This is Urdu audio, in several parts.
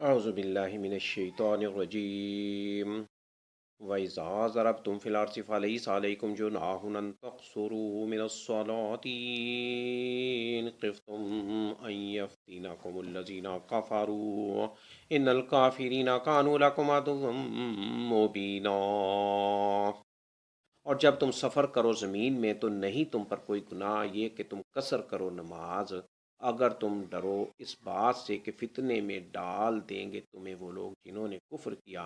اعوذ باللہ من الشیطان الرجیم وَإِذَا ضَرَبْتُمْ فِي الْأَرْضِ فَلَيْسَ عَلَيْكُمْ جُنَاحٌ أَن تَقْصُرُوا مِنَ الصَّلَاةِ إِنْ خِفْتُمْ أَن يَفْتِنَكُمُ الَّذِينَ كَفَرُوا إِنَّ الْكَافِرِينَ كَانُوا لَكُمْ عَدُوًّا مُّبِينًا۔ اور جب تم سفر کرو زمین میں تو نہیں تم پر کوئی گناہ یہ کہ تم قصر کرو نماز، اگر تم ڈرو اس بات سے کہ فتنے میں ڈال دیں گے تمہیں وہ لوگ جنہوں نے کفر کیا،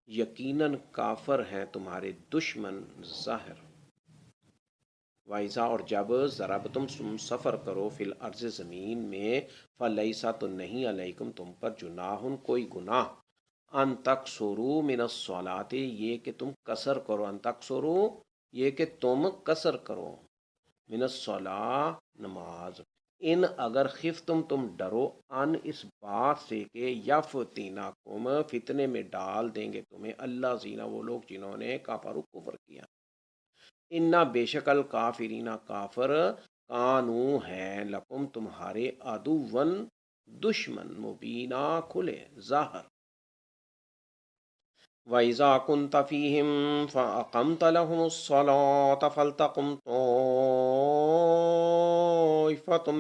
یقیناً کافر ہیں تمہارے دشمن ظاہر۔ وائزا اور جب ضرب تم سفر کرو فی الارض زمین میں، فلیسا تو نہیں علیکم تم پر جناح کوئی گناہ، ان تقصروا من الصلاۃ یہ کہ تم قصر کرو، ان تقصروا یہ کہ تم قصر کرو، من الصلاۃ نماز، ان اگر خفتم ڈرو، ان اس بات سے کہ یفتینکم فتنے میں ڈال دیں گے تمہیں اللہ زینہ وہ لوگ جنہوں نے کفر کفر کیا، انا بے شک الکافرین کافر، کانو ہے لکم تمہارے عدوًا دشمن، مبینہ کھلے ظاہر۔ وَإِذَا كُنْتَ فِيهِمْ فَأَقَمْتَ لَهُمُ الصَّلَاةَ فَلْتَقُمْ طَائِفَةٌ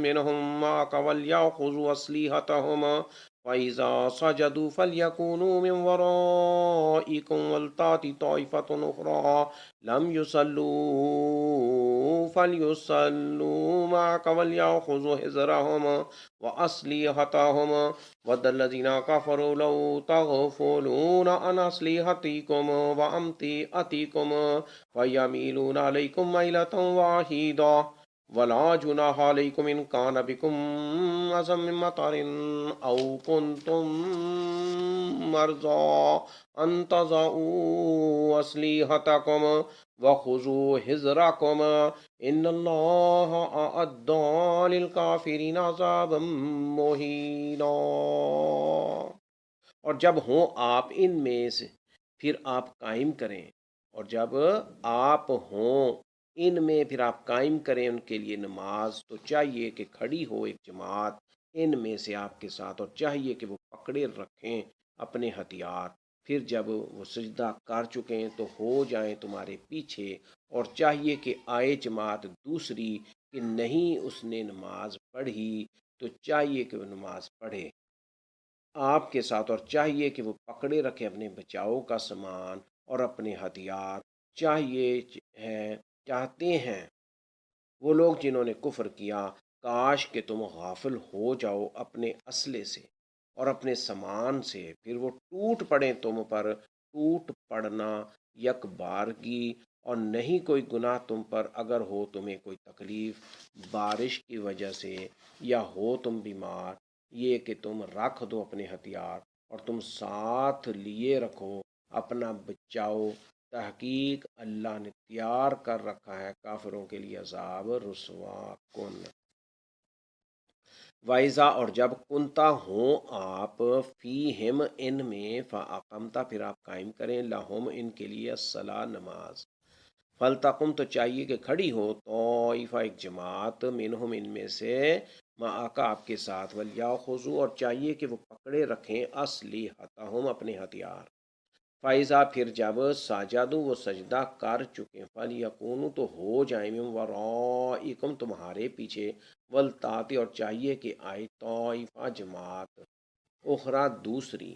مِّنْهُمْ مَعَكَ وَلْيَأْخُذُوا أَسْلِحَتَهُمْ فَإِذَا سَجَدُوا فَلْيَكُونُوا مِنْ وَرَائِكُمْ وَلْتَأْتِ طَائِفَةٌ أُخْرَىٰ لَمْ يُصَلُّوا فَلْيُصَلُّوا مَعَكَ وَلْيَأْخُذُوا حِذْرَهُمْ وَأَسْلِحَتَهُمْ وَدَّ الَّذِينَ كَفَرُوا لَوْ تَغْفُلُونَ عَنْ أَسْلِحَتِكُمْ وَأَمْتِعَتِكُمْ فَيَمِيلُونَ عَلَيْكُمْ مَيْلَةً وَاحِدَةً وَلَا جُنَاحَ عَلَيْكُمْ إِنْ كَانَ بِكُمْ أَذًى مِّن مَّطَرٍ أَوْ كُنتُم مَّرْضَىٰ أَن تَضَعُوا أَسْلِحَتَكُمْ وَخُذُوا حِذْرَكُمْ إِنَّ اللَّهَ أَعَدَّ لِلْكَافِرِينَ عَذَابًا مُّهِينًا۔ اور جب ہوں آپ ان میں سے پھر آپ قائم کریں، اور جب آپ ہوں ان میں پھر آپ قائم کریں ان کے لیے نماز، تو چاہیے کہ کھڑی ہو ایک جماعت ان میں سے آپ کے ساتھ، اور چاہیے کہ وہ پکڑے رکھیں اپنے ہتھیار، پھر جب وہ سجدہ کر چکیں تو ہو جائیں تمہارے پیچھے، اور چاہیے کہ آئے جماعت دوسری کہ نہیں اس نے نماز پڑھی تو چاہیے کہ وہ نماز پڑھے آپ کے ساتھ، اور چاہیے کہ وہ پکڑے رکھے اپنے بچاؤ کا سامان اور اپنے ہتھیار، چاہیے ہے چاہتے ہیں وہ لوگ جنہوں نے کفر کیا، کاش کہ تم غافل ہو جاؤ اپنے اسلحے سے اور اپنے سامان سے، پھر وہ ٹوٹ پڑیں تم پر، ٹوٹ پڑنا یک بارگی، اور نہیں کوئی گناہ تم پر اگر ہو تمہیں کوئی تکلیف بارش کی وجہ سے یا ہو تم بیمار، یہ کہ تم رکھ دو اپنے ہتھیار اور تم ساتھ لیے رکھو اپنا بچاؤ، تحقیق اللہ نے تیار کر رکھا ہے کافروں کے لیے عذاب رسوا کن۔ وائزا اور جب کنتا ہوں آپ فیہم ان میں، فاقمتا پھر آپ قائم کریں لہم ان کے لیے الصلاۃ نماز، فلتقم تو چاہیے کہ کھڑی ہو طائفہ ایک جماعت منہم ان میں سے، آقا آپ کے ساتھ، ولیاخذوا اور چاہیے کہ وہ پکڑے رکھیں اسلحتہم اپنے ہتھیار، فائزہ پھر جب ساجدو وہ سجدہ کر چکے، فلیکونوا تو ہو جائیں من ورائکم تمہارے پیچھے، ولتاتی اور چاہیے کہ آئے طائفہ جماعت اخرى دوسری،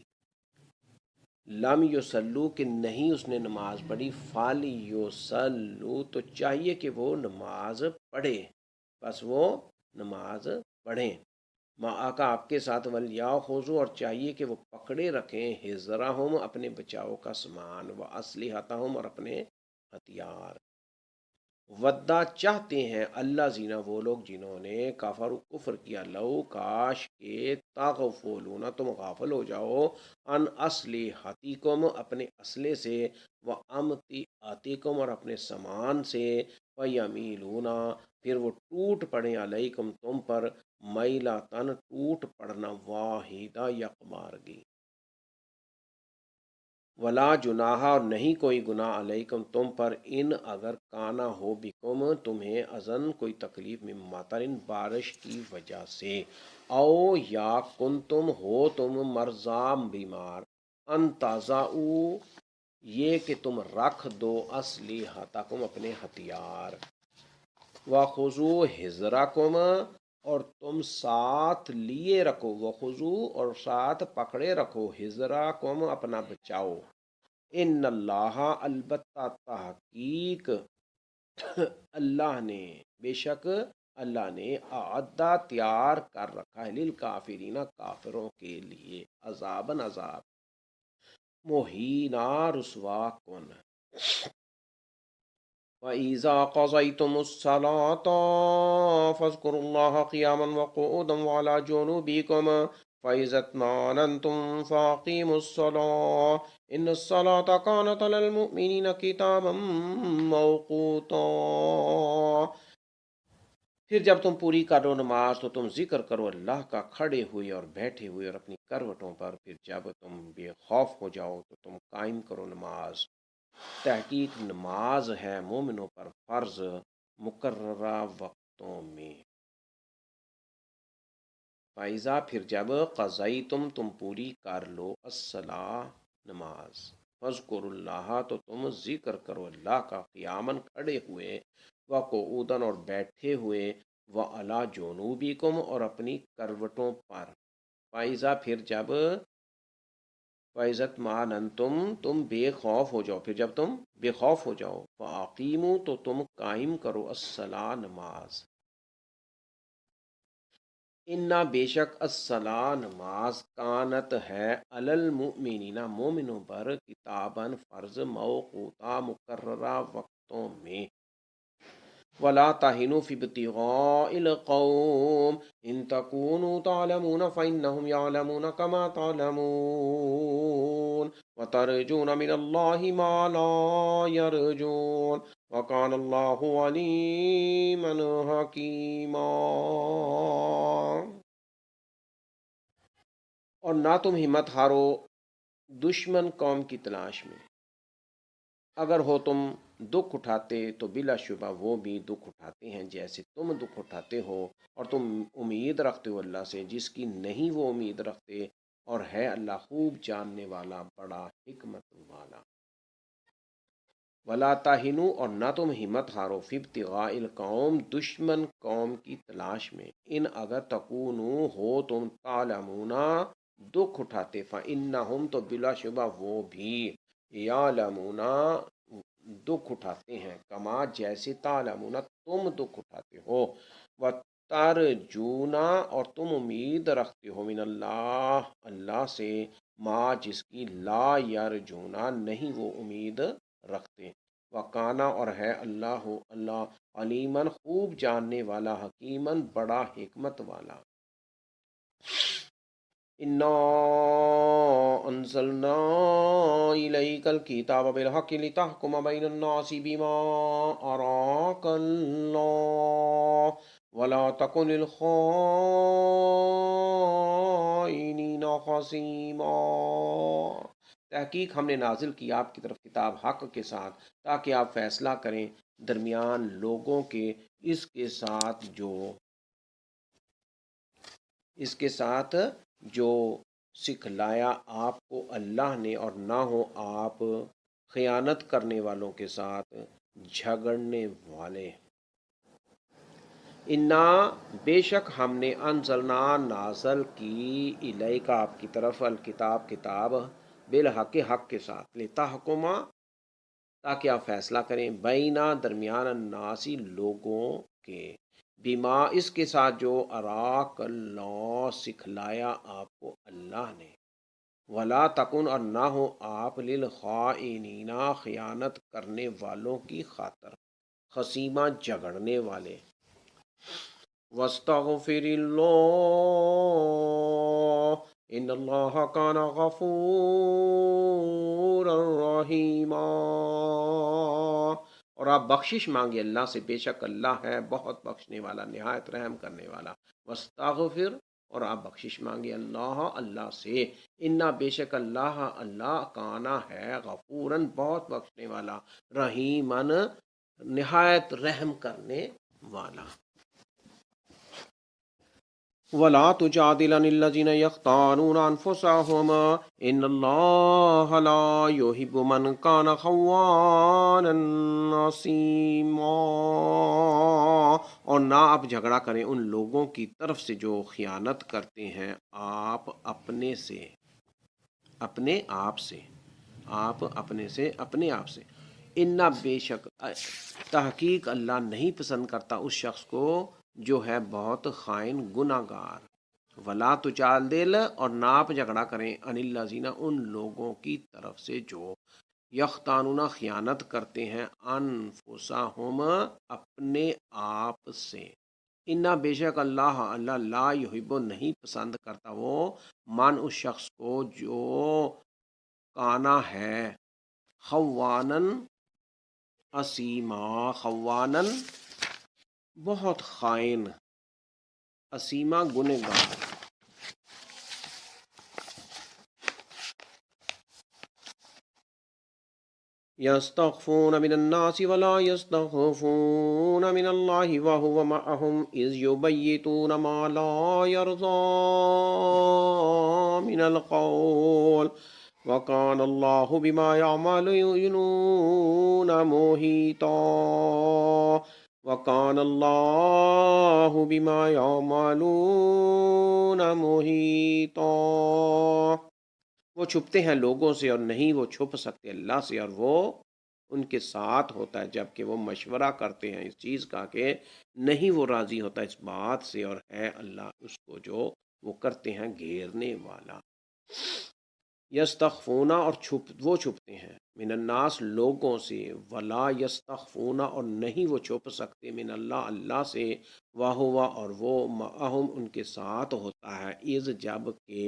لم یصلو کہ نہیں اس نے نماز پڑھی، فلیصلو تو چاہیے کہ وہ نماز پڑھے، بس وہ نماز پڑھیں، آقا آپ کے ساتھ، ولیاخذوا اور چاہیے کہ وہ پکڑے رکھیں حذرہم اپنے بچاؤ کا سامان، واسلحتہم اور اپنے ہتھیار، ودا چاہتے ہیں اللہ زینہ وہ لوگ جنہوں نے کفر کیا، لو کاش کے تغفلون تم غافل ہو جاؤ، ان اسلحتکم اپنے اسلحے سے، وامتعتکم اور اپنے سامان سے، فیمیلون پھر وہ ٹوٹ پڑیں علیکم تم پر، میلۃ ٹوٹ پڑنا، واحدہ یک بارگی۔ ولا جناح اور نہیں کوئی گناہ علیکم تم پر ان اگر کانا ہو بکم تمہیں ازن کوئی تکلیف میں ماترن بارش کی وجہ سے، او یا کن تم ہو تم مرزام بیمار، ان تازاؤ یہ کہ تم رکھ دو اسلحتکم اپنے ہتھیار، وخذو حذرکم اور تم ساتھ لیے رکھو، وخذو اور ساتھ پکڑے رکھو، حذرکم اپنا بچاؤ، ان اللہ البتہ تحقیق اللہ نے، بے شک اللہ نے اعدہ تیار کر رکھا ہے للکافرین کافروں کے لیے، عذابن عذاب، مہینہ رسوا کن، وَإِذَا قَضَيْتُمُ الصَّلَاةَ فاذكروا الله قياما وقعودا وعلى جنوبكم فإذا اطمأننتم فأقيموا الصلاة إن الصلاة كانت على المؤمنين كتابا موقوتا۔ پھر جب تم پوری کرو نماز تو تم ذکر کرو اللہ کا کھڑے ہوئے اور بیٹھے ہوئے اور اپنی کروٹوں پر، پھر جب تم بے خوف ہو جاؤ تو تم قائم کرو نماز، تحقیق نماز ہے مومنوں پر فرض مقررہ وقتوں میں۔ فائزہ پھر جب قضائی تم پوری کر لو الصلاۃ نماز، فذکر اللہ تو تم ذکر کرو اللہ کا قیامن کھڑے ہوئے، وقعودن اور بیٹھے ہوئے، وعلی جنوبکم اور اپنی کروٹوں پر، فائزہ پھر جب، فَإِذَا اطْمَأْنَنْتُمْ تم بے خوف ہو جاؤ، پھر جب تم بے خوف ہو جاؤ، فَأَقِیمُوا تو تم قائم کرو الصلاۃ نماز، اِنَّا بے شک الصلاۃ نماز کانت ہے علی المؤمنین مومنوں پر کتاباً فرض موقوتا مقررہ وقتوں میں، وَلَا تَهِنُوا فِي ابْتِغَاءِ الْقَوْمِ إِن تَكُونُوا تَعْلَمُونَ فَإِنَّهُمْ يَعْلَمُونَ كَمَا تَعْلَمُونَ وَتَرْجُونَ مِنَ اللَّهِ مَا لَا يَرْجُونَ وَكَانَ اللَّهُ عَلِيمًا حَكِيمًا۔ اور نہ تم ہمت ہارو دشمن قوم کی تلاش میں، اگر ہو تم دکھ اٹھاتے تو بلا شبہ وہ بھی دکھ اٹھاتے ہیں جیسے تم دکھ اٹھاتے ہو، اور تم امید رکھتے ہو اللہ سے جس کی نہیں وہ امید رکھتے، اور ہے اللہ خوب جاننے والا بڑا حکمت والا۔ ولا تہنوا اور نہ تم ہمت ہارو فی ابتغاء القوم دشمن قوم کی تلاش میں، ان اگر تکونوا ہو تم تعلمون دکھ اٹھاتے، فإنہم تو بلا شبہ وہ بھی، یعلمون دکھ اٹھاتے ہیں، کما جیسے تعلمون تم دکھ اٹھاتے ہو، وترجون اور تم امید رکھتے ہو، من اللہ اللہ سے، ما جس کی لا یرجون نہیں وہ امید رکھتے، وکانا اور ہے اللہ اللہ علیمن خوب جاننے والا، حکیمن بڑا حکمت والا۔ انا انزلنا الیک الکتاب بالحق لتحکم بین الناس بما اراک اللہ ولا تکن للخائنین خصیما۔ تحقیق ہم نے نازل کی آپ کی طرف کتاب حق کے ساتھ تاکہ آپ فیصلہ کریں درمیان لوگوں کے، اس کے ساتھ جو سکھلایا آپ کو اللہ نے، اور نہ ہو آپ خیانت کرنے والوں کے ساتھ جھگڑنے والے۔ انا بے شک ہم نے انزلنا نازل کی الیک آپ کی طرف الکتاب کتاب بالحق حق کے ساتھ، لتحکما تاکہ آپ فیصلہ کریں، بینا درمیان الناسی لوگوں کے، بما اس کے ساتھ جو اراک اللہ سکھلایا آپ کو اللہ نے، ولا تکن اور نہ ہو آپ للخائنین خیانت کرنے والوں کی خاطر، خصیمہ جھگڑنے والے۔ واستغفر اللہ ان اللہ کان غفورا رحیما اور آپ بخشش مانگے اللہ سے، بے شک اللہ ہے بہت بخشنے والا نہایت رحم کرنے والا۔ واستغفر اور آپ بخشش مانگے اللہ سے، انا بے شک اللہ کانا ہے غفوراً بہت بخشنے والا، رحیمن نہایت رحم کرنے والا۔ ولا تجادل عن الذين يختارون انفسهم ان الله لا يحب من كان خوانا نصيما، اور نہ آپ جھگڑا کریں ان لوگوں کی طرف سے جو خیانت کرتے ہیں آپ اپنے سے، اپنے آپ سے، آپ اپنے آپ سے، انا بے شک تحقیق اللہ نہیں پسند کرتا اس شخص کو جو ہے بہت خائن گناہ گار۔ ولا تجادل اور نہ آپ جھگڑا کریں ان الذین ان لوگوں کی طرف سے جو یختانون خیانت کرتے ہیں انفسہم اپنے آپ سے، انا بے شک اللہ لا یحب نہیں پسند کرتا وہ من اس شخص کو جو کانا ہے خوانن اسیما، خوانن بہت خائن، اسیما گنہگار۔ یستخفون من الناس ولا یستخفون من اللہ وهو معهم اذ یبیتون ما لا یرضى من القول وکان اللہ بما یعملون محیطا، وکان اللہ بما یعملون محیطا۔ وہ چھپتے ہیں لوگوں سے اور نہیں وہ چھپ سکتے اللہ سے، اور وہ ان کے ساتھ ہوتا ہے جب کہ وہ مشورہ کرتے ہیں اس چیز کا کہ نہیں وہ راضی ہوتا اس بات سے، اور ہے اللہ اس کو جو وہ کرتے ہیں گھیرنے والا۔ یستخفون اور وہ چھپتے ہیں من الناس لوگوں سے، ولا یستخفون اور نہیں وہ چھپ سکتے من اللہ سے، وہو اور وہ معہم ان کے ساتھ ہوتا ہے، اذ جب کہ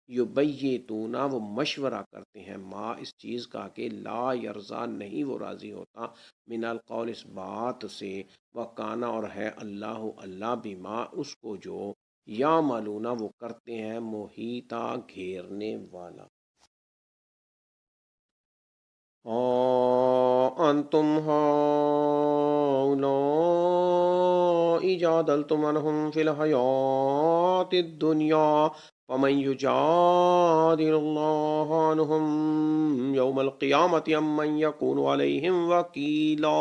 یبیتون وہ مشورہ کرتے ہیں ما اس چیز کا کہ لا یرضا نہیں وہ راضی ہوتا من القول اس بات سے، وکانا اور ہے اللہ بما اس کو جو یعملون وہ کرتے ہیں محیطا گھیرنے والا۔ انتم هؤلاء جادلتم عنهم في الحياة الدنيا فمن يجادل الله عنهم يوم القيامة ام من يكون عليهم وكيلا۔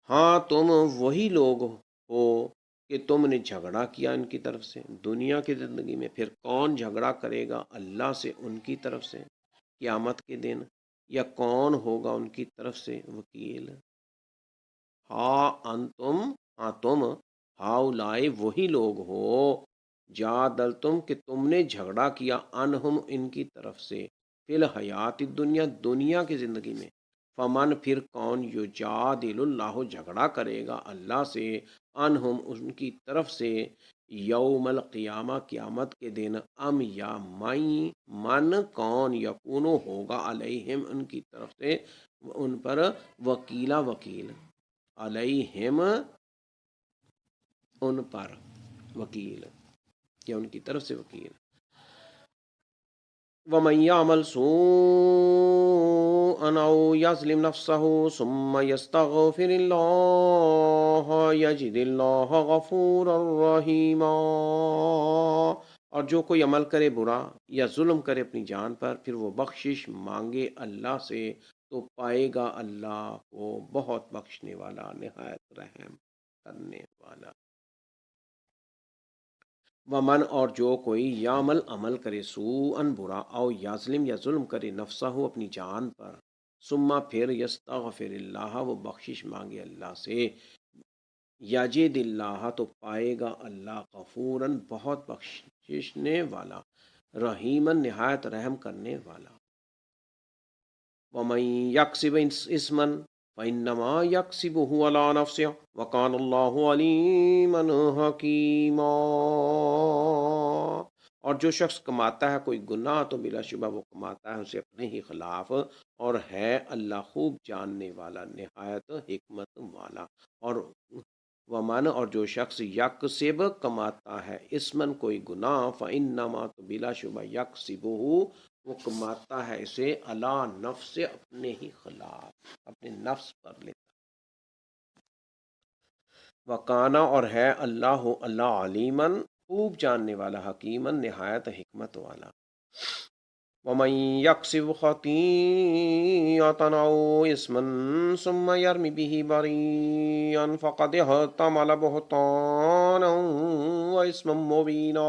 ہاں تم وہی لوگ ہو کہ تم نے جھگڑا کیا ان کی طرف سے دنیا کی زندگی میں، پھر کون جھگڑا کرے گا اللہ سے ان کی طرف سے قیامت کے دن، یا کون ہوگا ان کی طرف سے وکیل۔ ہاں تم ہاؤلائے وہی لوگ ہو جادلتم کہ تم نے جھگڑا کیا انہم ان کی طرف سے فی الحیات الدنیا دنیا کی زندگی میں، فمن پھر کون یجادل اللہ جھگڑا کرے گا اللہ سے انہم ان کی طرف سے یوم القیامہ قیامت کے دن، ام یا من کون یکونو ہوگا علیہم ان کی طرف سے ان پر وکیلا وکیل، علیہم ان پر وکیل یا ان کی طرف سے وکیل۔ وَمَن يَعْمَلْ سُوءًا أَوْ يَظْلِمْ نَفْسَهُ ثُمَّ يَسْتَغْفِرِ اللَّهَ يَجِدِ اللَّهَ غَفُورًا رَحِيمًا، اور جو کوئی عمل کرے برا یا ظلم کرے اپنی جان پر پھر وہ بخشش مانگے اللہ سے تو پائے گا اللہ کو بہت بخشنے والا نہایت رحم کرنے والا۔ ومن اور جو کوئی یعمل عمل کرے سوءً برا او یظلم یا ظلم کرے نفسہ اپنی جان پر، ثم پھر یستغفر اللہ وہ بخشش مانگے اللہ سے، یجد اللہ تو پائے گا اللہ غفوراً بہت بخشنے والا، رحیماً نہایت رحم کرنے والا۔ ومن یکسب اسما فإنما یکسبہ علی نفسہ وکان اللہ علیما حکیما، اور جو شخص کماتا ہے کوئی گناہ تو بلا شبہ وہ کماتا ہے اسے اپنے ہی خلاف، اور ہے اللہ خوب جاننے والا نہایت حکمت والا۔ اور ومن اور جو شخص یکسب کماتا ہے اسمن کوئی گناہ فإنما تو بلا شبہ یکسبہ وہ کماتا ہے اسے علی نفس اپنے ہی خلاف، اپنے نفس پر لیتا۔ وکانا اور ہے اللہ علیمن خوب جاننے والا، حکیمن نہایت حکمت والا۔ ومن یکسب خطیئۃ او اثما ثم یرم به بریئا فقد احتمل بہتانا واثما مبینا۔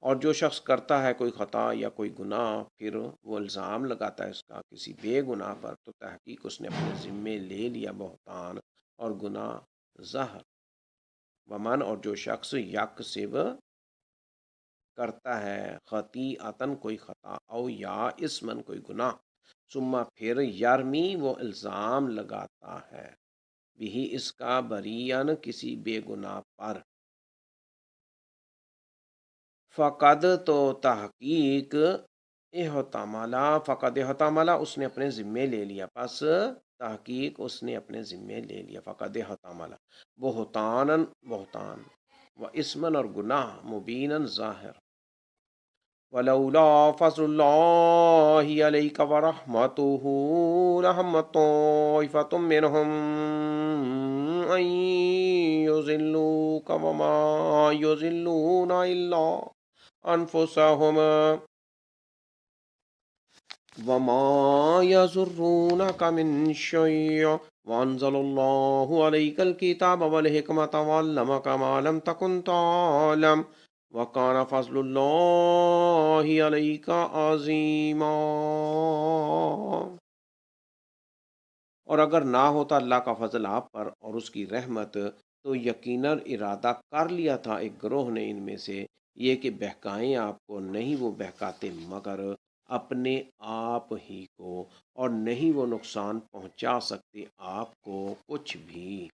اور جو شخص کرتا ہے کوئی خطا یا کوئی گناہ پھر وہ الزام لگاتا ہے اس کا کسی بے گناہ پر، تو تحقیق اس نے اپنے ذمے لے لیا بہتان اور گناہ ظاہر۔ ومن اور جو شخص یکسب کرتا ہے خطیئتن کوئی خطا او یا اسمن کوئی گناہ، ثم پھر یرمی وہ الزام لگاتا ہے بھی اس کا بریئن کسی بے گناہ پر، فقد تو تحقیق فقد احتمل اس نے اپنے ذمے لے لیا، پس تحقیق اس نے اپنے ذمے لے لیا، فقد احتمل بہتان و اسمن اور گناہ مبینن ظاہر۔ ولولا فضل اللہ علیک ورحمتہ لہم طائفۃ منہم ان یضلوک وما یضلون الا انفسہم وما یضرونک من شیء وانزل اللہ علیک الکتاب والحکمۃ وعلمک ما لم تکن تعلم وَكَانَ فَضْلُ اللَّهِ عَلَيْكَ عَظِيمًا۔ اور اگر نہ ہوتا اللہ کا فضل آپ پر اور اس کی رحمت تو یقیناً ارادہ کر لیا تھا ایک گروہ نے ان میں سے یہ کہ بہکائیں آپ کو، نہیں وہ بہکاتے مگر اپنے آپ ہی کو، اور نہیں وہ نقصان پہنچا سکتے آپ کو کچھ بھی۔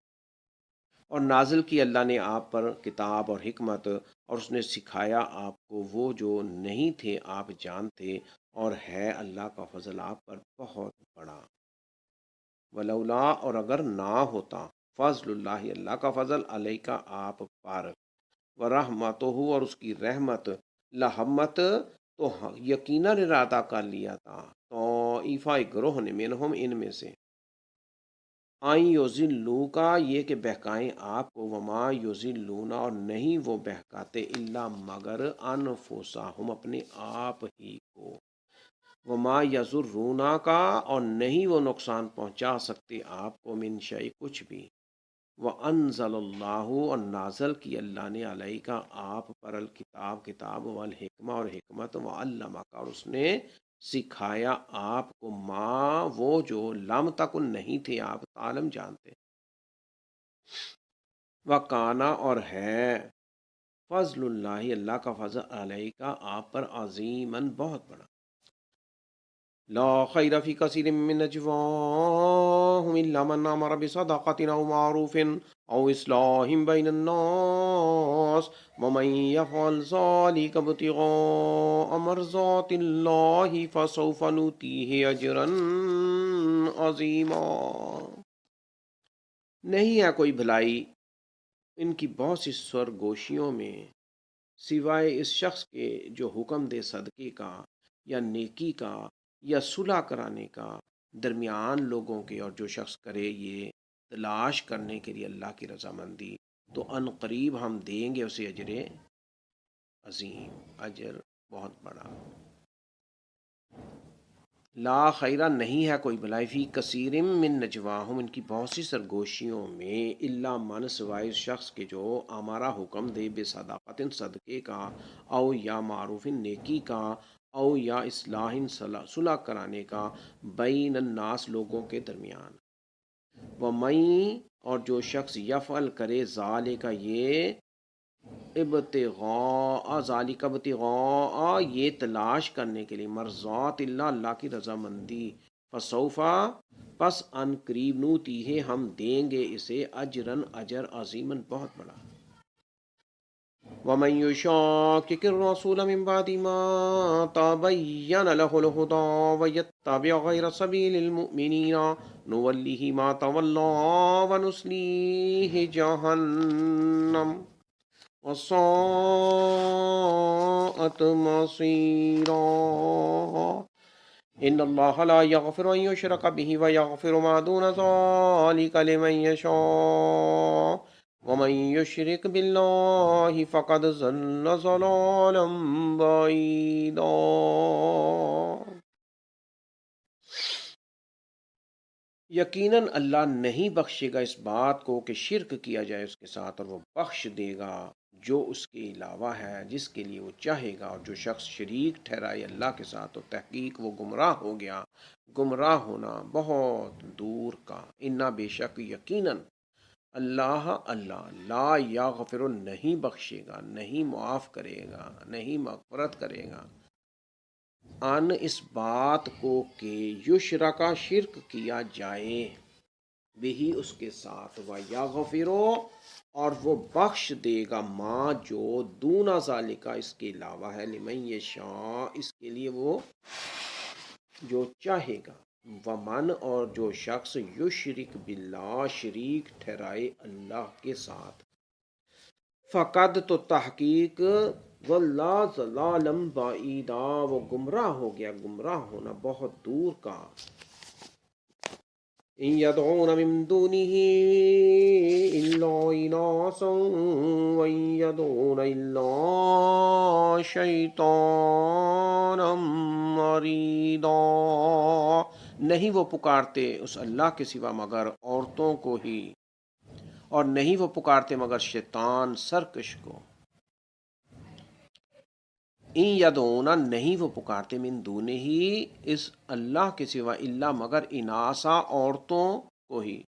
اور نازل کی اللہ نے آپ پر کتاب اور حکمت، اور اس نے سکھایا آپ کو وہ جو نہیں تھے آپ جانتے، اور ہے اللہ کا فضل آپ پر بہت بڑا۔ ولولا اور اگر نہ ہوتا فضل اللہ اللہ کا فضل علیہ کا آپ پر، ورحمتہ اور اس کی رحمت، لہمت تو یقیناً ارادہ کر لیا تھا طائفہ گروہ نے منہم ان میں سے، آئیں یضلو کا یہ کہ بہکائیں آپ کو، وما یضلون اور نہیں وہ بہکاتے الا مگر انفسہم اپنے آپ ہی کو، وما یضرون کا اور نہیں وہ نقصان پہنچا سکتے آپ کو، من شیء کچھ بھی۔ وانزل اللہ اور نازل کی اللہ نے علیہ کا آپ پر الکتاب کتاب والحکمہ اور حکمت، وعلمک اور اس نے سکھایا آپ کو، ماں وہ جو لم تکن نہیں تھے آپ تعلم جانتے۔ وکانا اور ہے فضل اللہ اللہ کا فضل علیہ کا آپ پر عظیماً بہت بڑا۔ لا خیر فی کثیر من نجواہم الا من امر بصدقۃ او معروف او اصلاح بین الناس ومن یفعل ذلک ابتغاء مرضات اللہ فسوف نؤتیہ اجرا عظیما۔ نہیں ہے کوئی بھلائی ان کی بہت سی سرگوشیوں میں سوائے اس شخص کے جو حکم دے صدقے کا یا نیکی کا یا صلح کرانے کا درمیان لوگوں کے، اور جو شخص کرے یہ تلاش کرنے کے لیے اللہ کی رضامندی، تو ان قریب ہم دیں گے اسے اجر عظیم، اجر بہت بڑا۔ لا خیرہ نہیں ہے کوئی بھلائی فی کثیر من نجواہم ان کی بہت سی سرگوشیوں میں، الا من سوائے اس شخص کے جو ہمارا حکم دے بے صداقت صدقے کا، او یا معروف نیکی کا، او یا اصلاح صلح کرانے کا، بین الناس لوگوں کے درمیان۔ ومن اور جو شخص یفعل کرے ذالک یہ ابتغاء یہ تلاش کرنے کے لیے مرضات اللہ اللہ کی رضامندی، فسوفا پس ان قریب نوتیہ ہم دیں گے اسے اجرن اجر عظیمن بہت بڑا۔ ومن يشاكك الرسول من بعد ما تبين له الهدى ويتبع غير سبيل المؤمنين نوله ما تولى ونصليه جهنم وساءت مصيرا ان اللہ لا یغفر ان یشرک به ویغفر ما دون ذلك لمن یشاء ومن یشرک باللہ فقد ضل ضلالا بعیدا۔ یقیناً اللہ نہیں بخشے گا اس بات کو کہ شرک کیا جائے اس کے ساتھ، اور وہ بخش دے گا جو اس کے علاوہ ہے جس کے لیے وہ چاہے گا، اور جو شخص شریک ٹھہرائے اللہ کے ساتھ تو تحقیق وہ گمراہ ہو گیا، گمراہ ہونا بہت دور کا۔ انا بے شک یقیناً اللہ لا یغفر نہیں بخشے گا، نہیں معاف کرے گا، نہیں مغفرت کرے گا، ان اس بات کو کہ یشرکا شرک کیا جائے، بھی اس کے ساتھ، وَیَغْفِرُ اور وہ بخش دے گا، ماں جو دونا ذالکا اس کے علاوہ ہے، لمن یشاء اس کے لیے وہ جو چاہے گا، ومن اور جو شخص یشرک باللہ شریک ٹھہرائے اللہ کے ساتھ، فقد تو تحقیق واللہ ضلالم بعیدا وہ گمراہ ہو گیا، گمراہ ہونا بہت دور کا۔ ان يدعون من دونه الا اناثا وان يدعون الا شیطانا مریدا نہیں وہ پکارتے اس اللہ کے سوا مگر عورتوں کو ہی، اور نہیں وہ پکارتے مگر شیطان سرکش کو۔ این یدعونا نہیں وہ پکارتے، من دونہ ہی اس اللہ کے سوا، الا مگر اناسا عورتوں کو ہی،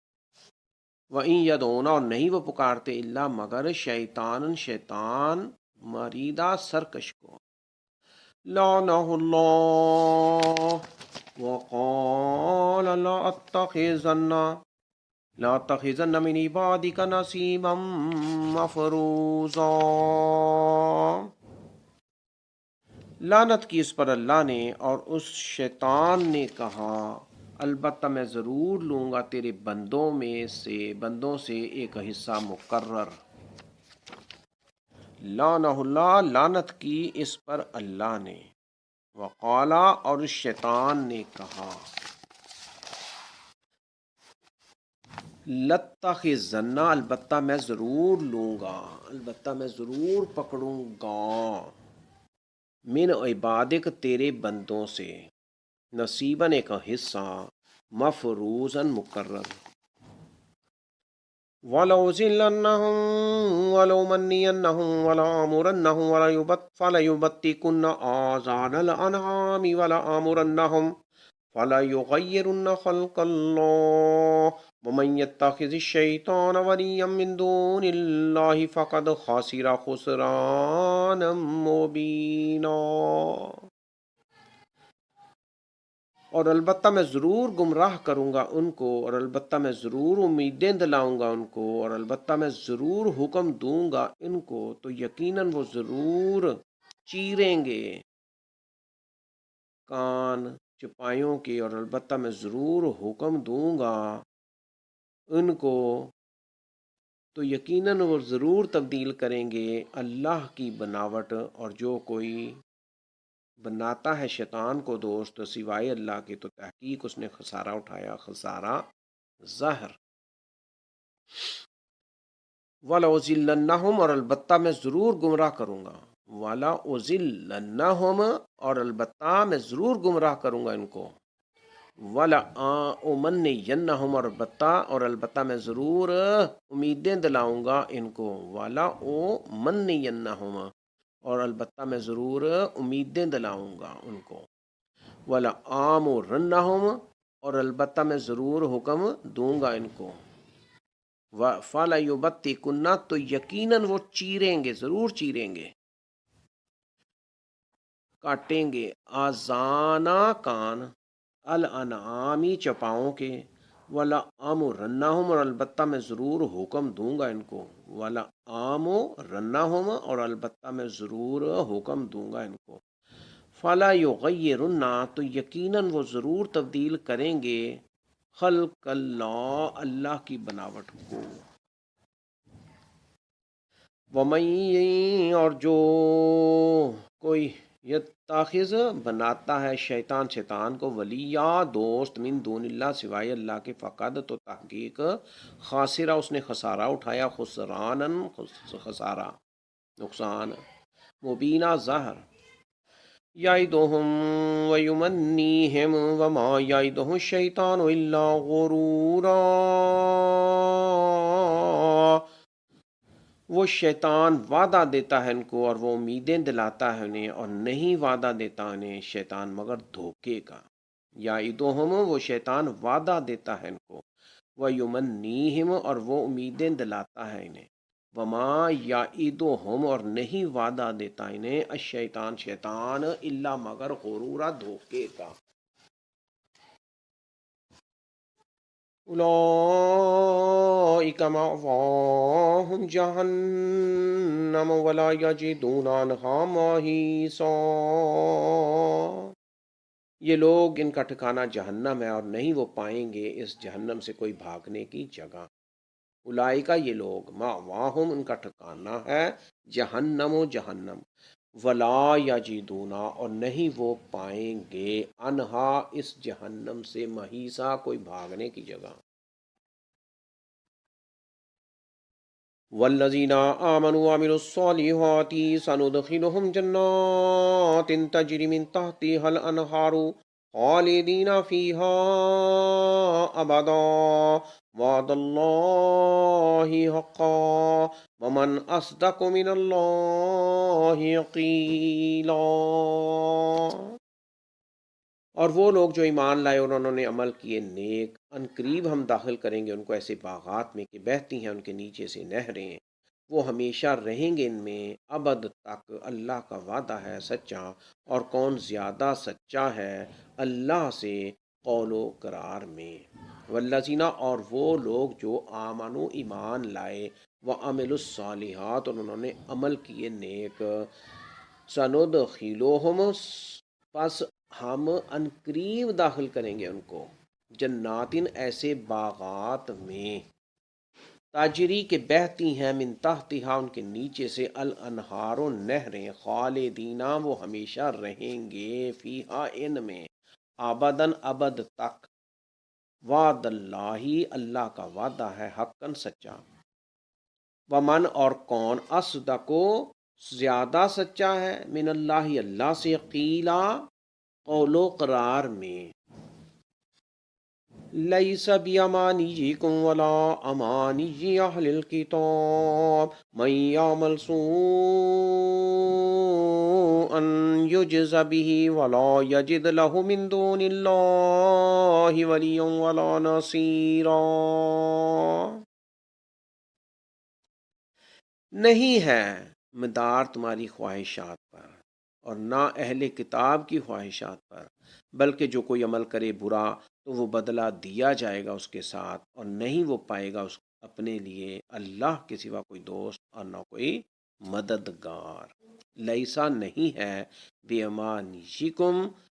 وَإِن یدعونا اور نہیں وہ پکارتے الا مگر شیطان شیطان، مریدا سرکش کو۔ لعنہ اللہ وقال لا اتخذن من عبادک نصیبا مفروضا لعنت کی اس پر اللہ نے، اور اس شیطان نے کہا البتہ میں ضرور لوں گا تیرے بندوں سے ایک حصہ مقرر۔ لعنہ اللہ لعنت کی اس پر اللہ نے، وقالا اور اس شیطان نے کہا لَتَّخِذَنَّ البتہ میں ضرور لوں گا، البتہ میں ضرور پکڑوں گا، من عبادک تیرے بندوں سے، نصیباً ایک حصہ، مفروضاً مقرر۔ وَلَأُضِلَّنَّهُمْ وَلَأُمَنِّيَنَّهُمْ وَلَآمُرَنَّهُمْ فَلَيُبَتِّكُنَّ آذَانَ الْأَنْعَامِ وَلَآمُرَنَّهُمْ فَلَيُغَيِّرُنَّ خَلْقَ اللَّهِ وَمَن يَتَّخِذِ الشَّيْطَانَ وَلِيًّا مِّن دُونِ اللَّهِ فَقَدْ خَسِرَ خُسْرَانًا مُّبِينًا اور البتہ میں ضرور گمراہ کروں گا ان کو، اور البتہ میں ضرور امیدیں دلاؤں گا ان کو، اور البتہ میں ضرور حکم دوں گا ان کو، تو یقیناً وہ ضرور چیریں گے کان چپائیوں کے، اور البتہ میں ضرور حکم دوں گا ان کو، تو یقیناً وہ ضرور تبدیل کریں گے اللہ کی بناوٹ، اور جو کوئی بناتا ہے شیطان کو دوست سوائے اللہ کے تو تحقیق اس نے خسارہ اٹھایا، خسارہ ظاہر۔ وَلَأُضِلَّنَّهُمْ اور البتہ میں ضرور گمراہ کروں گا، وَلَأُضِلَّنَّهُمْ اور البتہ میں ضرور گمراہ کروں گا ان کو، وَلَأُمَنِّيَنَّهُمْ اور البتہ میں ضرور امیدیں دلاؤں گا ان کو، وَلَأُمَنِّيَنَّهُمْ اور البتہ میں ضرور امیدیں دلاؤں گا ان کو، وَلَآمُرَنَّهُمْ اور البتہ میں ضرور حکم دوں گا ان کو، فَلَيُبَتِّكُنَّ تو یقیناً وہ چیریں گے، ضرور چیریں گے، کاٹیں گے، آذانہ کان، الانعامی چپاؤں کے، وَلَآمُرَنَّهُمْ اور البتہ میں ضرور حکم دوں گا ان کو، والا آمو رنا ہوں اور البتہ میں ضرور حکم دوں گا ان کو، فلا یغیرن تو یقیناً وہ ضرور تبدیل کریں گے، خلق اللہ اللہ کی بناوٹ کو، ومن اور جو کوئی یتخذ بناتا ہے شیطان کو ولیہ دوست من دون اللہ سوائے اللہ کے، فقد تو تحقیق خاسرہ اس نے خسارہ اٹھایا، خسرانن خسارہ نقصان، مبینہ ظاہر، یعدہم ویمنیہم وما یعدہ الشیطان الا غرورا، وہ شیطان وعدہ دیتا ہے ان کو اور وہ امیدیں دلاتا ہے انہیں، اور نہیں وعدہ دیتا انہیں شیطان مگر دھوکے کا، یعدہم وہ شیطان وعدہ دیتا ہے ان کو، ویمنیہم اور وہ امیدیں دلاتا ہے انہیں، وما یعدہم اور نہیں وعدہ دیتا انہیں الشیطان شیطان الا مگر غرورا دھوکے کا، اولئک مأواہم جہنم ولا یجدون عنہا محیصا، یہ لوگ ان کا ٹھکانہ جہنم ہے اور نہیں وہ پائیں گے اس جہنم سے کوئی بھاگنے کی جگہ، اولئک یہ لوگ مأواہم ان کا ٹھکانہ ہے جہنم و جہنم، ولا یجدون اور نہیں وہ پائیں گے انہا اس جہنم سے محیصا کوئی بھاگنے کی جگہ، والذین آمنوا وعملوا الصالحات سندخلهم جنات تجری من تحتها الانہار خالدین فیہا ابدا وعد اللہ حقا ومن اصدق من اللہ قیلا، اور وہ لوگ جو ایمان لائے اور انہوں نے عمل کیے نیک، ان قریب ہم داخل کریں گے ان کو ایسے باغات میں کہ بہتی ہیں ان کے نیچے سے نہریں، وہ ہمیشہ رہیں گے ان میں ابد تک، اللہ کا وعدہ ہے سچا، اور کون زیادہ سچا ہے اللہ سے قول و قرار میں، والذین اور وہ لوگ جو آمنو ایمان لائے، وعملوا الصالحات اور انہوں نے عمل کیے نیک، سندخلوہم پس ہم عنقریب داخل کریں گے ان کو جناتن ایسے باغات میں، تاجری کے بہتی ہیں من تحتہا ان کے نیچے سے الانہار و نہریں، خالدینہ وہ ہمیشہ رہیں گے فیہا ان میں، آبدن ابد تک، وعد اللہ اللہ کا وعدہ ہے حقاً سچا، ومن اور کون اصدقو زیادہ سچا ہے من اللہ اللہ سے قیلا قول و قرار میں، لیس بیامانیکم ولا امانی اہل الکتاب من یعمل سوءا یجز به ولا یجد له من دون اللہ ولیا ولا نصیرا، نہیں ہے مدار تمہاری خواہشات پر اور نہ اہل کتاب کی خواہشات پر، بلکہ جو کوئی عمل کرے برا تو وہ بدلہ دیا جائے گا اس کے ساتھ، اور نہیں وہ پائے گا اس اپنے لیے اللہ کے سوا کوئی دوست اور نہ کوئی مددگار، لیسا نہیں ہے بے امانیکم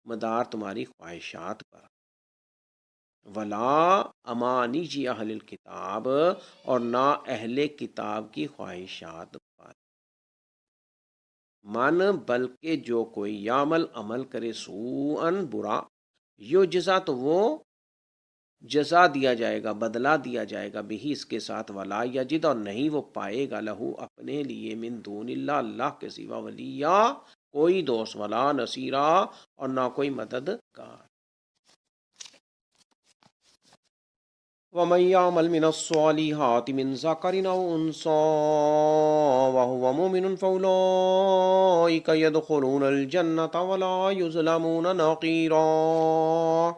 مدار تمہاری خواہشات پر، ولا امانی جی اہل الکتاب اور نہ اہل کتاب کی خواہشات پر، من بلکہ جو کوئی یعمل عمل کرے سوءاً برا، یو جزا تو وہ جزا دیا جائے گا بدلہ دیا جائے گا بھی اس کے ساتھ، ولا یجد اور نہیں وہ پائے گا لہو اپنے لیے من دون اللہ اللہ کے سوا ولیہ کوئی دوست، ولا نصیرہ اور نہ کوئی مددگار، ومن يعمل من الصالحات من ذكر أو أنثى وهو مؤمن فأولئك يدخلون الجنة ولا يظلمون نقيرا،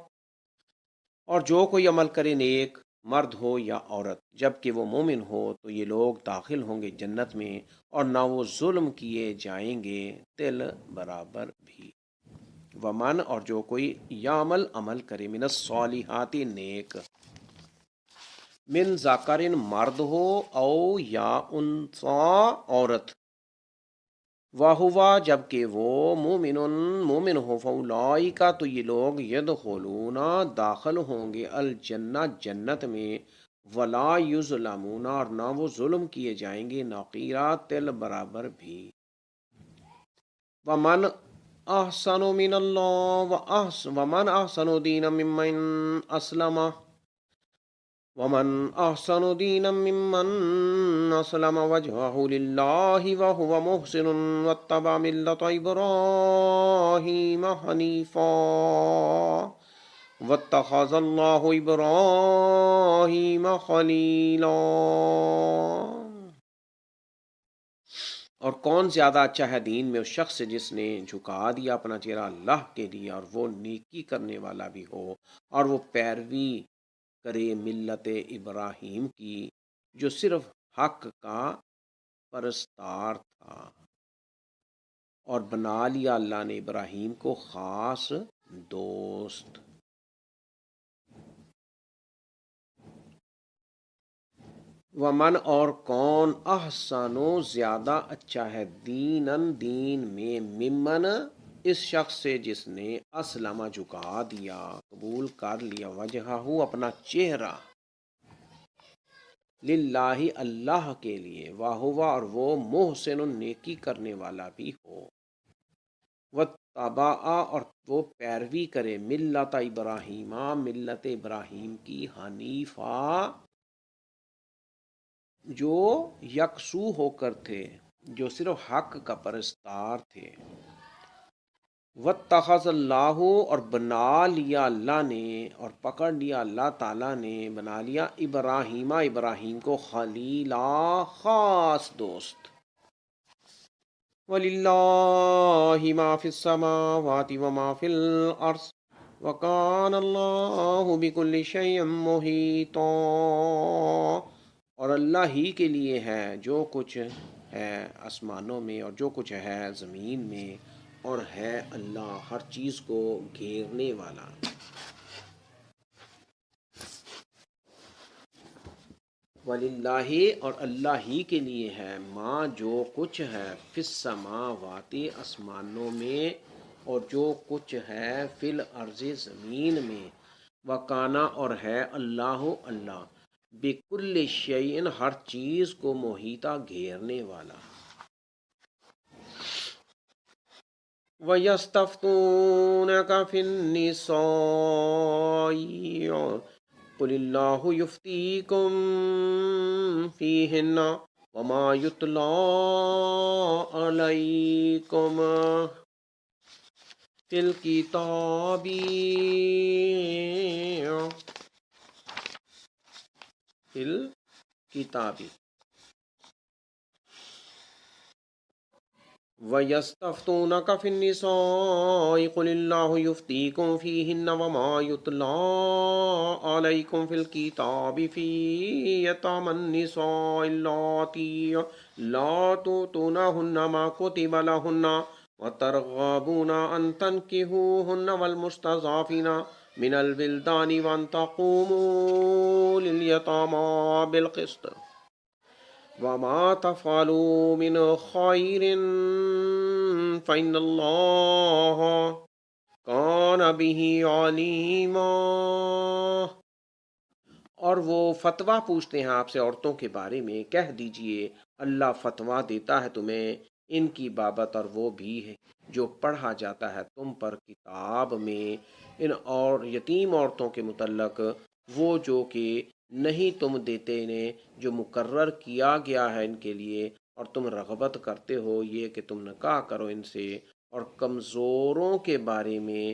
اور جو کوئی عمل کرے نیک مرد ہو یا عورت جبکہ وہ مومن ہو تو یہ لوگ داخل ہوں گے جنت میں اور نہ وہ ظلم کیے جائیں گے تل برابر بھی، ومن اور جو کوئی یعمل عمل کرے من الصالحات نیک من ذکرن مرد ہو او یا انثا عورت، واہوا جبکہ وہ مومن ہو، فاولائکا تو یہ لوگ یدخلون داخل ہوں گے الجنہ جنت میں، ولا یظلمون اور نہ وہ ظلم کیے جائیں گے نقیرا تل برابر بھی۔ ومن احسن من اللہ ومن احسن دینا ممن اسلم ومن احسن دینا ممن اسلم وجهه للہ وهو محسن واتبع ملت ابراہیم حنیفا واتخذ اللہ ابراہیم خلیلا۔ اور کون زیادہ اچھا ہے دین میں اس شخص سے جس نے جھکا دیا اپنا چہرہ اللہ کے لیے، اور وہ نیکی کرنے والا بھی ہو، اور وہ پیروی کرے ملت ابراہیم کی جو صرف حق کا پرستار تھا، اور بنا لیا اللہ نے ابراہیم کو خاص دوست۔ ومن اور کون احسن و زیادہ اچھا ہے دینن دین میں، ممن اس شخص سے جس نے اسلم جھکا دیا، قبول کر لیا، وجہہ اپنا چہرہ، للہ اللہ کے لیے، واہوا اور وہ محسن نیکی کرنے والا بھی ہو، واتبع اور وہ پیروی کرے ملت ابراہیم ملت ابراہیم کی، حنیفا جو یکسو ہو کر تھے، جو صرف حق کا پرستار تھے، واتخذ اللہ اور بنا لیا اللہ نے اور پکڑ لیا اللہ تعالیٰ نے، بنا لیا ابراہیم ابراہیم کو خلیلا خاص دوست۔ وَلِلَّهِ مَا فِي السَّمَاوَاتِ وَمَا فِي الْأَرْضِ وَكَانَ اللَّهُ بِكُلِّ شَيْءٍ مُحِيطًا، اور اللہ ہی کے لیے ہے جو کچھ ہے آسمانوں میں اور جو کچھ ہے زمین میں، اور ہے اللہ ہر چیز کو گھیرنے والا۔ وَلِلَّهِ اور اللہ ہی کے لیے ہے، ماں جو کچھ ہے، فی السماوات آسمانوں میں، اور جو کچھ ہے فی الارض زمین میں، وکانا اور ہے اللہ اللہ بکل شیء ہر چیز کو محیطہ گھیرنے والا۔ وَيَسْتَفْتُونَكَ فِي النِّسَاءِ قُلِ اللَّهُ يُفْتِيكُمْ فِيهِنَّ وَمَا يُتْلَىٰ عَلَيْكُمْ فِي الْكِتَابِ وَيَسْتَفْتُونَكَ فِي النِّسَاءِ قُلِ اللَّهُ يُفْتِيكُمْ فِيهِنَّ وَمَا يُتْلَىٰ عَلَيْكُمْ فِي الْكِتَابِ فِي يَتَامَى النِّسَاءِ اللَّاتِي لَا تُؤْتُونَهُنَّ مَا كُتِبَ لَهُنَّ وَتَرْغَبُونَ أَن تَنكِحُوهُنَّ وَالْمُسْتَضْعَفِينَ مِنَ الْوِلْدَانِ وَأَن تَقُومُوا لِلْيَتَامَى بِالْقِسْطِ وَمَا تَفْعَلُوا مِنْ خَيْرٍ فَإِنَّ اللَّهَ كَانَ بِهِ عَلِيمًا۔ اور وہ فتویٰ پوچھتے ہیں آپ سے عورتوں کے بارے میں، کہہ دیجئے اللہ فتویٰ دیتا ہے تمہیں ان کی بابت، اور وہ بھی ہے جو پڑھا جاتا ہے تم پر کتاب میں ان اور یتیم عورتوں کے متعلق، وہ جو کہ نہیں تم دیتے نے، جو مقرر کیا گیا ہے ان کے لیے، اور تم رغبت کرتے ہو یہ کہ تم نکاح کرو ان سے، اور کمزوروں کے بارے میں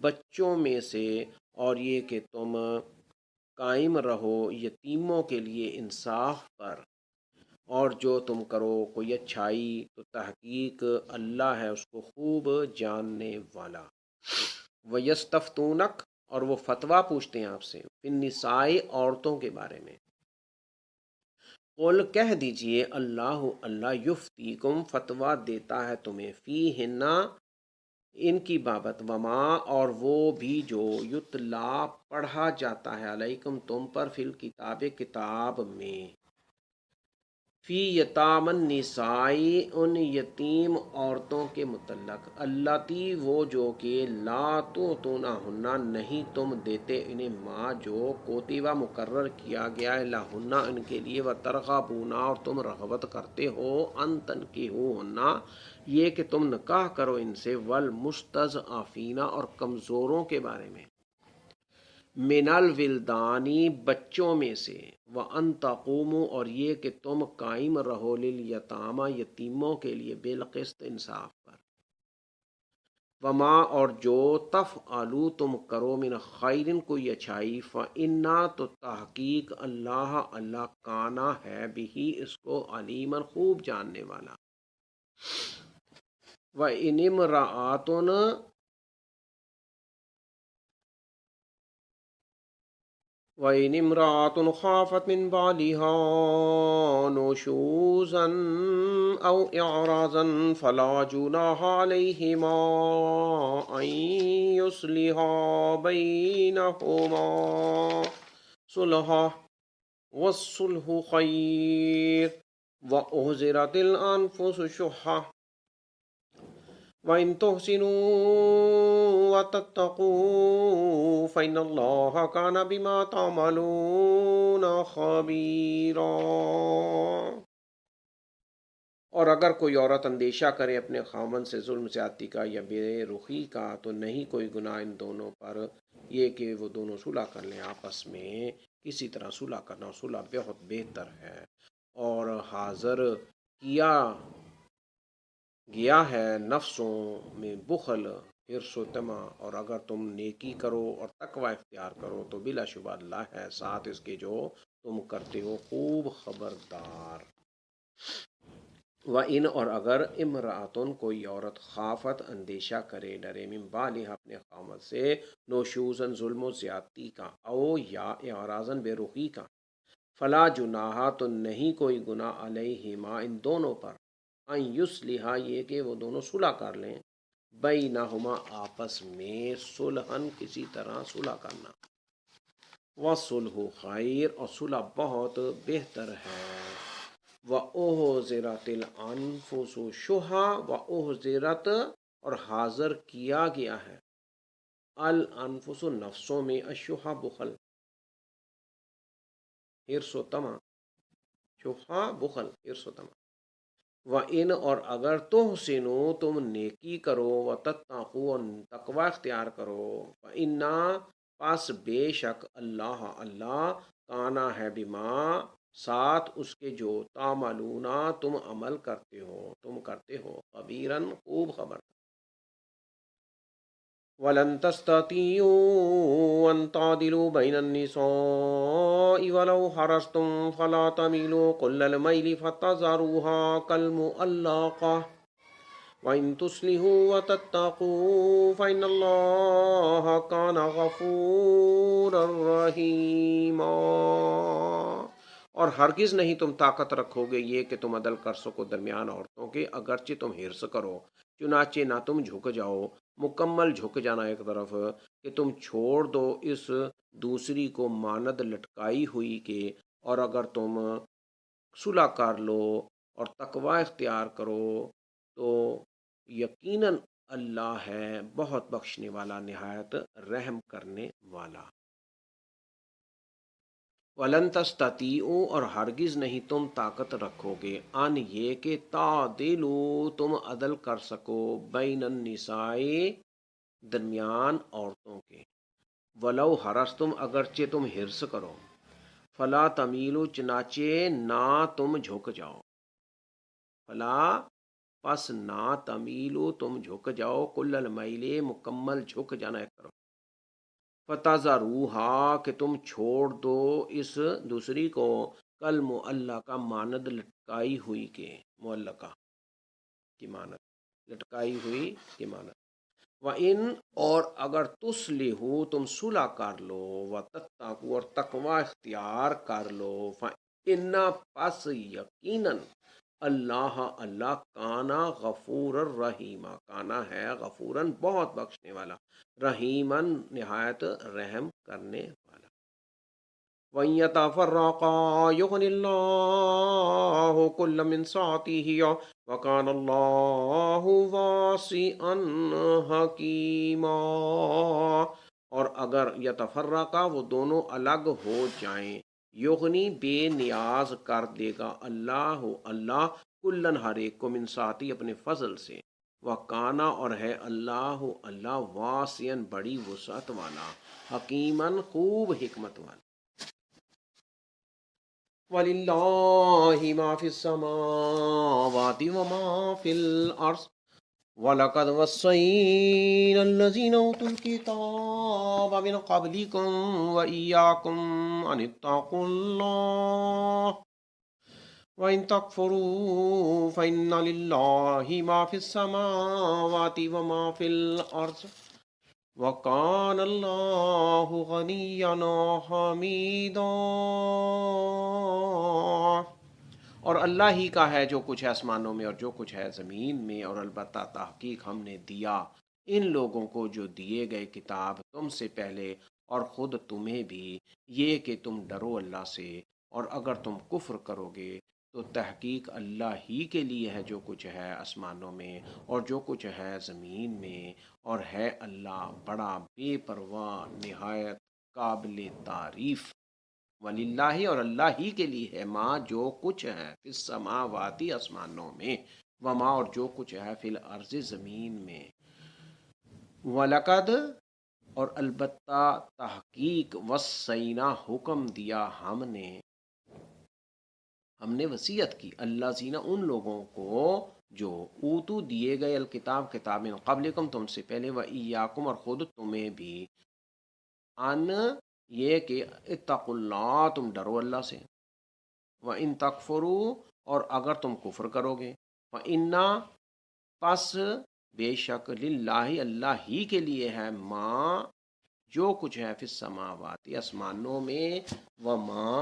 بچوں میں سے، اور یہ کہ تم قائم رہو یتیموں کے لیے انصاف پر، اور جو تم کرو کوئی اچھائی تو تحقیق اللہ ہے اس کو خوب جاننے والا۔ وَيَسْتَفْتُونَكَ اور وہ فتویٰ پوچھتے ہیں آپ سے، فِي النِّسَاءِ عورتوں کے بارے میں، قل کہہ دیجئے اللہ اللہ یفتیکم فتویٰ دیتا ہے تمہیں، فیہن ان کی بابت، وما اور وہ بھی جو یتلا پڑھا جاتا ہے علیکم تم پر، فی الکتاب کتاب میں، فی یتام النساء ان یتیم عورتوں کے متعلق، اللاتی وہ جو کہ لا تؤتونہن نہیں تم دیتے انہیں ما جو کوتیبہ مقرر کیا گیا ہے لہن ان کے لیے، و ترغبون اور تم رغبت کرتے ہو ان تنکحوہن یہ کہ تم نکاح کرو ان سے، والمستضعفین اور کمزوروں کے بارے میں، من الولدانی بچوں میں سے، وَأَن تَقُومُوا اور یہ کہ تم قائم رہو، لِلْيَتَامَى یتیموں کے لیے، بالقسط انصاف پر، وما اور جو تفعلوا تم کرو من خیرن کوئی اچھائی، فإنا تو تحقیق اللہ اللہ کانا ہے بھی اس کو علیمًا خوب جاننے والا، وَإِنِ امرأۃ وَإِنِ امْرَأَةٌ خَافَتْ مِنْ بَعْلِهَا نُشُوزًا أَوْ إِعْرَاضًا فَلَا جُنَاحَ عَلَيْهِمَا أَنْ يُصْلِحَا بَيْنَهُمَا صُلْحًا وَالصُّلْحُ خَيْرٌ وَأُحْضِرَتِ الْأَنْفُسُ الشُّحَّ وَإِن تُحْسِنُوا وَتَتَّقُوا فَإِنَّ اللَّهَ كَانَ بِمَا تَعْمَلُونَ خَبِيرًا۔ اور اگر کوئی عورت اندیشہ کرے اپنے خاوند سے ظلم زیادتی کا یا بے رخی کا، تو نہیں کوئی گناہ ان دونوں پر، یہ کہ وہ دونوں صلح کر لیں آپس میں، کسی طرح صلح کرنا، صلح بہت بہتر ہے، اور حاضر کیا گیا ہے نفسوں میں بخل، حرص و طمع، اور اگر تم نیکی کرو اور تقوی اختیار کرو تو بلا شبہ اللہ ہے ساتھ اس کے جو تم کرتے ہو خوب خبردار۔ وَإِنْ اور اگر امرأتن کوئی عورت خافت اندیشہ کرے ڈرے من بالها اپنے خامد سے، نوشوزن ظلم و زیادتی کا، او یا اعراضن بے رخی کا، فلا جناح تو نہیں کوئی گناہ علیہما ان دونوں پر، ان یصلحا یہ کہ وہ دونوں صلح کر لیں، بینہما آپس میں، صلحن کسی طرح صلح کرنا، والصلح خیر اور صلح بہت بہتر ہے، وَأُحْضِرَتِ الْأَنفُسُ الشُّحَّ وَأُحْضِرَتْ اور حاضر کیا گیا ہے، الانفس نفسوں میں، الشُّحَّ بخل، حرص و طمع، شُحَّ بخل، حرص و طمع، وَإِنْ اور اگر تحسنوا تم نیکی کرو، وَتَتَّقُوا اور تقوی اختیار کرو، فَإِنَّا پس بے شک اللہ اللہ کانا ہے بما ساتھ اس کے جو تعملون تم عمل کرتے ہو خبیراً خوب خبر۔ وَلَن تَسْتَطِيعُوا أَن تَعْدِلُوا بَيْنَ النِّسَاءِ وَلَوْ حَرَصْتُمْ فَلَا تَمِيلُوا كُلَّ الْمَيْلِ فَتَذَرُوهَا كَالْمُعَلَّقَةِ وَإِن تُصْلِحُوا وَتَتَّقُوا فَإِنَّ اللَّهَ كَانَ غَفُورًا رَحِيمًا۔ اور ہرگز نہیں تم طاقت رکھو گے یہ کہ تم عدل کر سکو درمیان عورتوں کے، اگرچہ تم حرص کرو، چنانچہ نہ تم جھک جاؤ، مکمل جھک جانا ایک طرف، کہ تم چھوڑ دو اس دوسری کو ماند لٹکائی ہوئی کے، اور اگر تم صلح کر لو اور تقوی اختیار کرو تو یقیناً اللہ ہے بہت بخشنے والا، نہایت رحم کرنے والا۔ وَلَن تَسْتَطِيعُوا اور ہرگز نہیں تم طاقت رکھو گے، ان یہ کہ تعدلوا تم عدل کر سکو، بین النساء درمیان عورتوں کے، ولو حرصتم اگرچہ تم حرص کرو، فلا تمیلوا چنانچہ نہ تم جھک جاؤ، فلا پس نہ تمیلو تم جھک جاؤ، کل المیل مکمل جھک جانا ایک طرف، فتذروہا کہ تم چھوڑ دو اس دوسری کو، کل معلقہ ماند لٹکائی ہوئی کے، معلقہ کی ماند لٹکائی ہوئی کی ماند، وَإِنْ اور اگر تصلحوا تم صلح کر لو، وَتَتَّقُوا اور تقوی اختیار کر لو، فَإِنَّ پس یقیناً اللہ اللہ کانا غفور الرحیمہ، کانا ہے غفوراً بہت بخشنے والا، رحیماً نہایت رحم کرنے والا۔ وَإِن يَتَفَرَّقَا يُغْنِ اللَّهُ كُلًّا مِّن سَعَتِهِ وَكَانَ اللَّهُ وَاسِعًا حَكِيمًا۔ اور اگر یتفرقا وہ دونوں الگ ہو جائیں، یغنی بے نیاز کر دے گا اللہ اللہ کلن ہر ایک کو من سعتی اپنے فضل سے، وکانا اور ہے اللہ اللہ واسعاً بڑی وسعت والا، حکیماً خوب حکمت والا۔ وَلِلَّهِ مَا فِي السَّمَاوَاتِ وَمَا فِي الْأَرْضِ وَلَقَدْ وَصَّيْنَا الَّذِينَ أُوتُوا الْكِتَابَ مِنْ قَبْلِكُمْ وَإِيَّاكُمْ أَنِ اتَّقُوا اللَّهَ وَإِن تَكْفُرُوا فَإِنَّ لِلَّهِ مَا فِي السَّمَاوَاتِ وَمَا فِي الْأَرْضِ وَكَانَ اللَّهُ غَنِيًّا حَمِيدًا۔ اور اللہ ہی کا ہے جو کچھ ہے آسمانوں میں اور جو کچھ ہے زمین میں، اور البتہ تحقیق ہم نے دیا ان لوگوں کو جو دیے گئے کتاب تم سے پہلے اور خود تمہیں بھی، یہ کہ تم ڈرو اللہ سے، اور اگر تم کفر کرو گے تو تحقیق اللہ ہی کے لیے ہے جو کچھ ہے آسمانوں میں اور جو کچھ ہے زمین میں، اور ہے اللہ بڑا بے پرواہ نہایت قابل تعریف۔ وللہ اور اللہ ہی کے لیے ہے ماں جو کچھ ہے فی السماواتی آسمانوں میں، وما اور جو کچھ ہے فی الارض زمین میں، ولقد اور البتہ تحقیق وصینا حکم دیا ہم نے وصیت کی، اللہ زینا ان لوگوں کو جو اوتو دیے گئے الکتاب کتاب من قبلکم تم سے پہلے، و ایاکم اور خود تمہیں بھی، ان یہ کہ اتقوا اللہ تم ڈرو اللہ سے، وَإِن تَكْفُرُوا اور اگر تم کفر کرو گے، فَإِنَّا پس بے شک للہ اللہ ہی کے لیے ہے ماں جو کچھ ہے فی السماوات آسمانوں میں، وما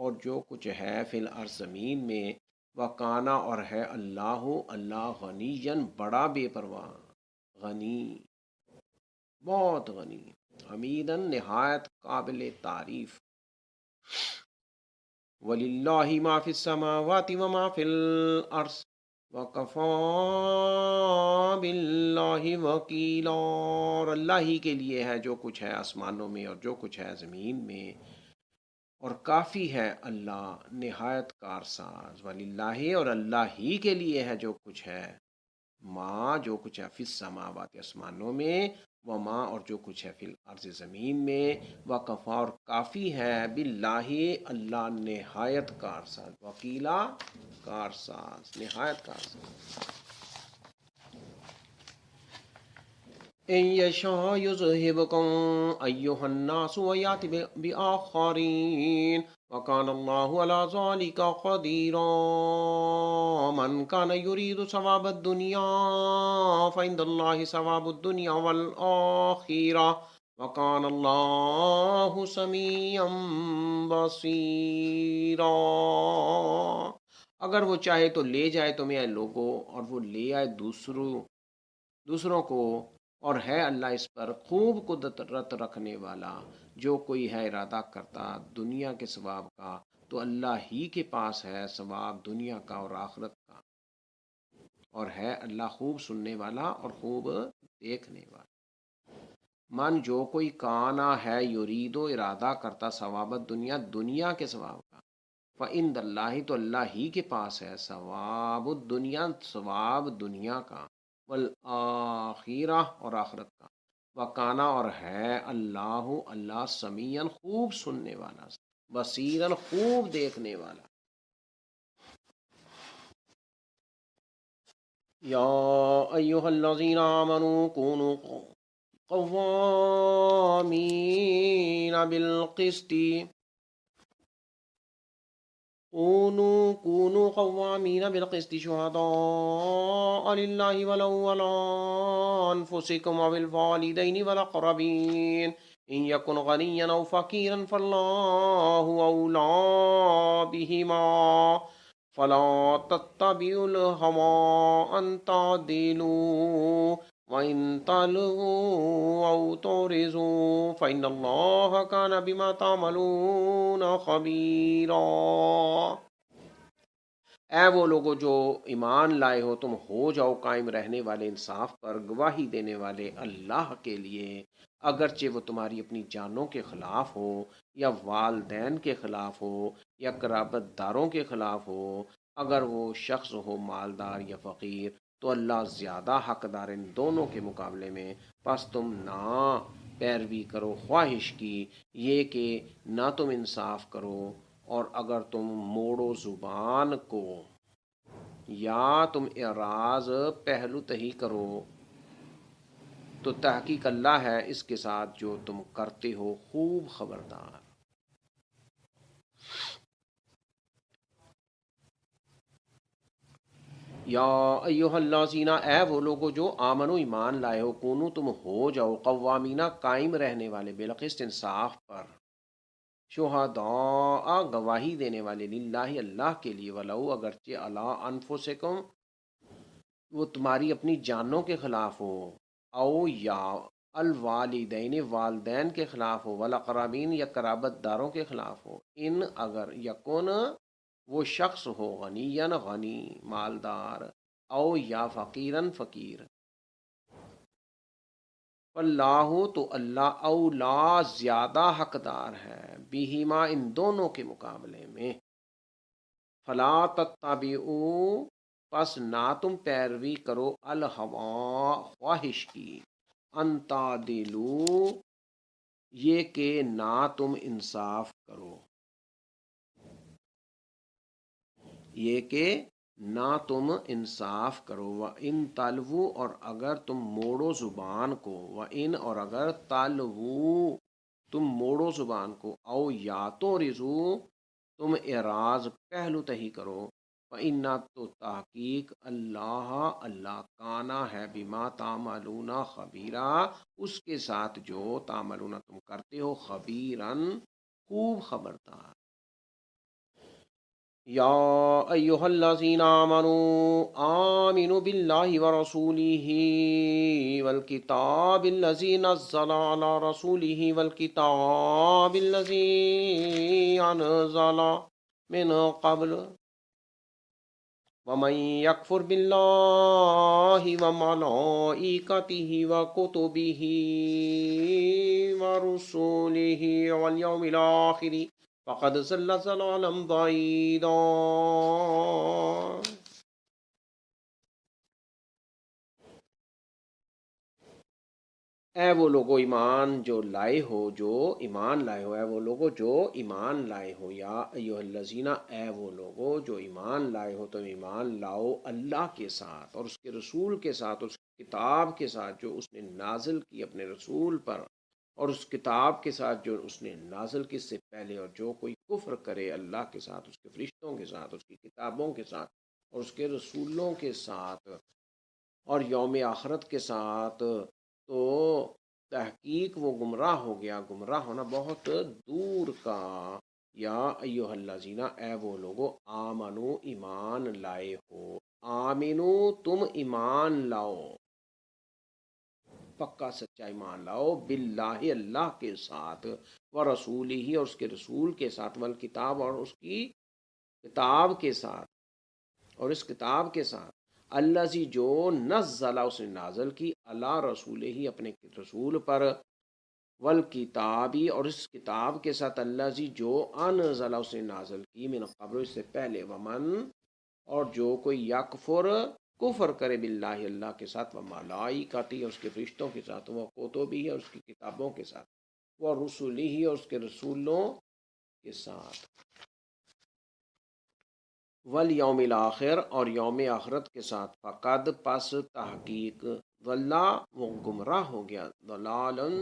اور جو کچھ ہے فی الارض زمین میں، وکانا اور ہے اللہ اللہ غنیًا بڑا بے پرواہ، غنی بہت غنی، حمیداً نہایت قابل تعریف۔ وَلِلَّهِ مَا فِي السَّمَاوَاتِ وَمَا فِي الْأَرْضِ وَكَفَى بِاللَّهِ وَكِيلًا اور اللہ ہی کے لیے ہے جو کچھ ہے آسمانوں میں اور جو کچھ ہے زمین میں، اور کافی ہے اللہ نہایت کارساز۔ وَلِلَّهِ اور اللہ ہی کے لیے ہے جو کچھ ہے ماں جو کچھ ہے فی السماوات آسمانوں میں، وما اور جو کچھ ہے فی الارض زمین میں، وکفا اور کافی ہے باللہ اللہ نہایت کارساز، وکیلا کارساز نہایت کارساز۔ ان یشاء یذہبکم ایھا الناس ویأتی بآخرین وکان اللہ علی ذلک قدیرا من کان یرید ثواب الدنیا فعند اللہ ثواب الدنیا والآخرہ وکان اللہ سمیعا بصیرا۔ اگر وہ چاہے تو لے جائے تمہیں اے لوگو، اور وہ لے آئے دوسروں کو، اور ہے اللہ اس پر خوب قدرت رکھنے والا۔ جو کوئی ہے ارادہ کرتا دنیا کے ثواب کا تو اللہ ہی کے پاس ہے ثواب دنیا کا اور آخرت کا، اور ہے اللہ خوب سننے والا اور خوب دیکھنے والا۔ من جو کوئی کانا ہے یرید و ارادہ کرتا ثواب دنیا دنیا کے ثواب کا، فعند اللہ تو اللہ ہی کے پاس ہے ثواب الدنیا ثواب دنیا کا، والآخرہ اور آخرت کا، وکانا اور ہے اللہ اللہ سمیعاً خوب سننے والا، بصیراً خوب دیکھنے والا۔ یا ایھا الذین آمنوا کونوا قوامین بالقسط كونوا قوامين بالقسط شهداء لله ولو على أنفسكم أو الوالدين والأقربين إن يكن غنيا أو فقيرا فالله أولى بهما فلا تتبعوا الهوى أن تعدلوا وإن تلووا أو تعرضوا فإن الله كان بما تعملون خبيرا۔ اے وہ لوگو جو ایمان لائے ہو، تم ہو جاؤ قائم رہنے والے انصاف پر، گواہی دینے والے اللہ کے لیے، اگرچہ وہ تمہاری اپنی جانوں کے خلاف ہو، یا والدین کے خلاف ہو، یا قرابت داروں کے خلاف ہو، اگر وہ شخص ہو مالدار یا فقیر، تو اللہ زیادہ حقدار ان دونوں کے مقابلے میں۔ پس تم نہ پیروی کرو خواہش کی، یہ کہ نہ تم انصاف کرو، اور اگر تم موڑو زبان کو یا تم اعراض پہلو تہی کرو، تو تحقیق اللہ ہے اس کے ساتھ جو تم کرتے ہو خوب خبردار۔ یا ایہا الذین، اے وہ لوگو جو آمنو ایمان لائے ہو، کونو تم ہو جاؤ قوامینہ قائم رہنے والے، بالقسط انصاف پر، شہداء گواہی دینے والے، للہ اللہ کے لیے، ولو اگرچہ علی انفسکم وہ تمہاری اپنی جانوں کے خلاف ہو، او یا الوالدین والدین کے خلاف ہو، والاقربین یا قرابت داروں کے خلاف ہو، ان اگر یکن وہ شخص ہو غنیًا غنی مالدار، او یا فقیرن فقیر، اللہ تو اللہ اولا زیادہ حقدار ہے، بہما ان دونوں کے مقابلے میں، فلا تتبعوا پس نہ تم پیروی کرو الہوا خواہش کی، ان تعدلوا یہ کہ نہ تم انصاف کرو، یہ کہ نہ تم انصاف کرو، وَإِن تَلْوُوا اور اگر تم موڑو زبان کو، وَإِن اور اگر تَلْوُوا تم موڑو زبان کو، او یا تو رضو تم اعراض پہلو تہی کرو، فَإِنَّ تو تحقیق اللہ کانا ہے بما تعملون خبیرا اس کے ساتھ جو تعملون تم کرتے ہو، خبیرن خوب خبردار۔ یا ایہا الذین آمنوا آمنوا باللہ ورسولہ والکتاب الذی نزل علی رسولہ والکتاب الذی انزل من قبل ومن یکفر باللہ وملائکتہ وکتبہ ورسولہ والیوم الآخر فقد ضل ضلالا بعیدا۔ اے وہ لوگو ایمان جو لائے ہو، جو ایمان لائے ہو، اے وہ لوگو جو ایمان لائے ہو، یا ایہا الذین اے وہ لوگو جو ایمان لائے ہو، تم ایمان لاؤ اللہ کے ساتھ اور اس کے رسول کے ساتھ، اس کتاب کے ساتھ جو اس نے نازل کی اپنے رسول پر، اور اس کتاب کے ساتھ جو اس نے نازل کی اس سے پہلے، اور جو کوئی کفر کرے اللہ کے ساتھ، اس کے فرشتوں کے ساتھ، اس کی کتابوں کے ساتھ اور اس کے رسولوں کے ساتھ اور یوم آخرت کے ساتھ، تو تحقیق وہ گمراہ ہو گیا، گمراہ ہونا بہت دور کا۔ یا ایہا الذین اے وہ لوگو آمنو ایمان لائے ہو، آمنو تم ایمان لاؤ، پکا سچا ایمان لاؤ، باللہ اللہ کے ساتھ، ورسولہ اور اس کے رسول کے ساتھ، والکتاب اور اس کی کتاب کے ساتھ، اور اس کتاب کے ساتھ، الذی جو نزل اس نے نازل کی، اللہ رسول ہی اپنے رسول پر، والکتابی اور اس کتاب کے ساتھ، الذی جو انزل اس نے نازل کی، من قبل اس سے پہلے، ومن اور جو کوئی یکفر کفر کرے باللہ اللہ کے ساتھ، وملائکتی اور اس کے فرشتوں کے ساتھ، وکتبی اور اس کی کتابوں کے ساتھ، ورسلہ اور اس کے رسولوں کے ساتھ، والیوم الآخر اور یوم آخرت کے ساتھ، فقد پس تحقیق، ضلع وہ گمراہ ہو گیا، ضلالن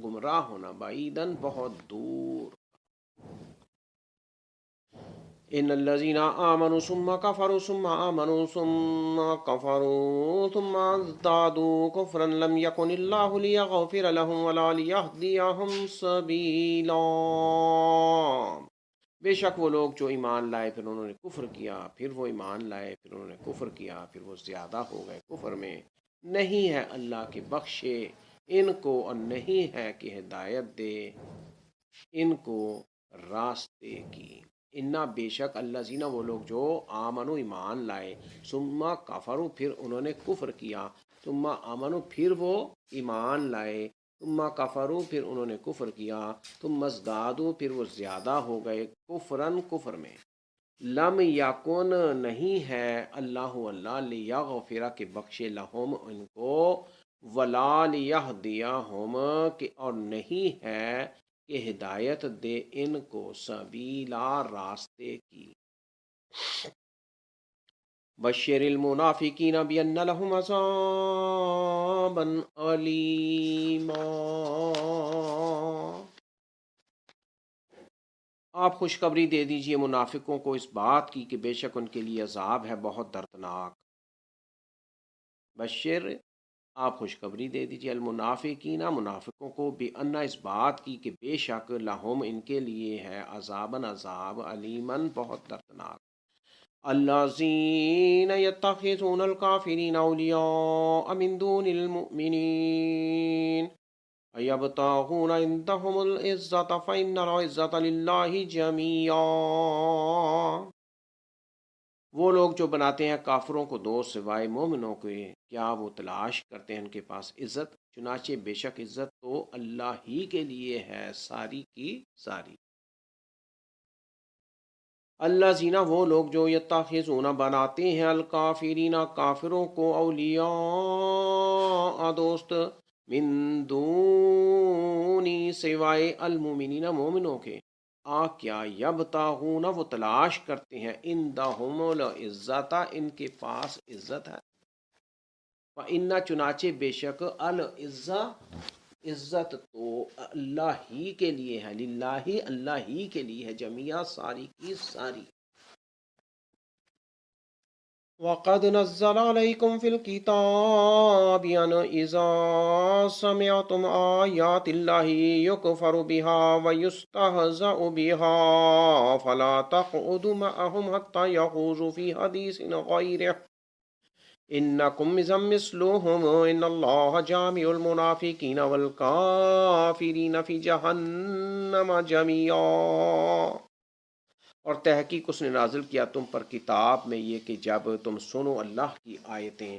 گمراہ ہونا، بعیدن بہت دور۔ ان الذین آمنوا ثم کفروا ثم آمنوا ثم کفروا ثم ازدادوا کفرا لم یکن اللہ لیغفر لهم ولا لیہدیہم سبیلا۔ بے شک وہ لوگ جو ایمان لائے پھر انہوں نے کفر کیا، پھر وہ ایمان لائے پھر انہوں نے کفر کیا، پھر وہ زیادہ ہو گئے کفر میں، نہیں ہے اللہ کے بخشے ان کو، اور نہیں ہے کہ ہدایت دے ان کو راستے کی۔ انا بے شک اللہ زینہ وہ لوگ جو آمنو ایمان لائے، ثم کفروا پھر انہوں نے کفر کیا، ثم آمنو پھر وہ ایمان لائے، ثم کفروا پھر انہوں نے کفر کیا، ثم ازدادوا پھر وہ زیادہ ہو گئے کفرن کفر میں۔ لم یکن نہیں ہے اللہ اللہ لیغفر کے بخشے لہم ان کو، ولا لیہدیہم کہ اور نہیں ہے کہ ہدایت دے ان کو، سبیلا راستے کی۔ بشر المنافقین بان لهم عذابا علیما، آپ خوشخبری دے دیجئے منافقوں کو اس بات کی کہ بے شک ان کے لیے عذاب ہے بہت دردناک۔ بشر آپ خوشخبری دے دیجئے المنافقین منافقوں کو، بِأَنَّ اس بات کی کہ بے شک لہم ان کے لیے ہے عذاباً عذاب، علیماً بہت دردناک۔ الذین یتخذون الکافرین اولیاء من دون المؤمنین ایبتغون عندهم العزة فإن العزة للہ جمیعا، وہ لوگ جو بناتے ہیں کافروں کو دوست سوائے مومنوں کے، کیا وہ تلاش کرتے ہیں ان کے پاس عزت؟ چنانچہ بے شک عزت تو اللہ ہی کے لیے ہے ساری کی ساری۔ اللہ زینہ وہ لوگ جو یتخذون بناتے ہیں الکافرین کافروں کو اولیاء دوست، من دونی سوائے المومنین مومنوں کے، کیا یبتغون وہ تلاش کرتے ہیں عندہم العزت ان کے پاس عزت ہے، فإن چنانچہ بے شک العزہ عزت تو اللہ ہی کے لیے ہے، للہ اللہ ہی کے لیے ہے، جمیعہ ساری کی ساری۔ وَقَدْ نَزَّلَ عَلَيْكُمْ فِي الْكِتَابِ أَنْ إِذَا سَمِعْتُمْ آيَاتِ اللَّهِ يُكْفَرُ بِهَا وَيُسْتَهْزَأُ بِهَا فَلَا تَقْعُدُوا مَعَهُمْ حَتَّى يَخُوضُوا فِي حَدِيثٍ غَيْرِهِ إِنَّكُمْ إِذًا مِثْلُهُمْ إِنَّ اللَّهَ جَامِعُ الْمُنَافِقِينَ وَالْكَافِرِينَ فِي جَهَنَّمَ جَمِيعًا، اور تحقیق اس نے نازل کیا تم پر کتاب میں یہ کہ جب تم سنو اللہ کی آیتیں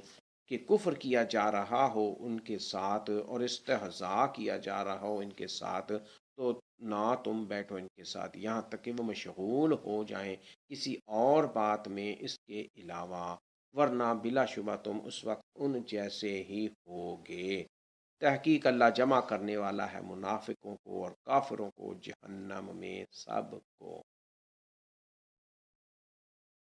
کہ کفر کیا جا رہا ہو ان کے ساتھ اور استہزاء کیا جا رہا ہو ان کے ساتھ، تو نہ تم بیٹھو ان کے ساتھ یہاں تک کہ وہ مشغول ہو جائیں کسی اور بات میں اس کے علاوہ، ورنہ بلا شبہ تم اس وقت ان جیسے ہی ہوگے۔ تحقیق اللہ جمع کرنے والا ہے منافقوں کو اور کافروں کو جہنم میں سب کو۔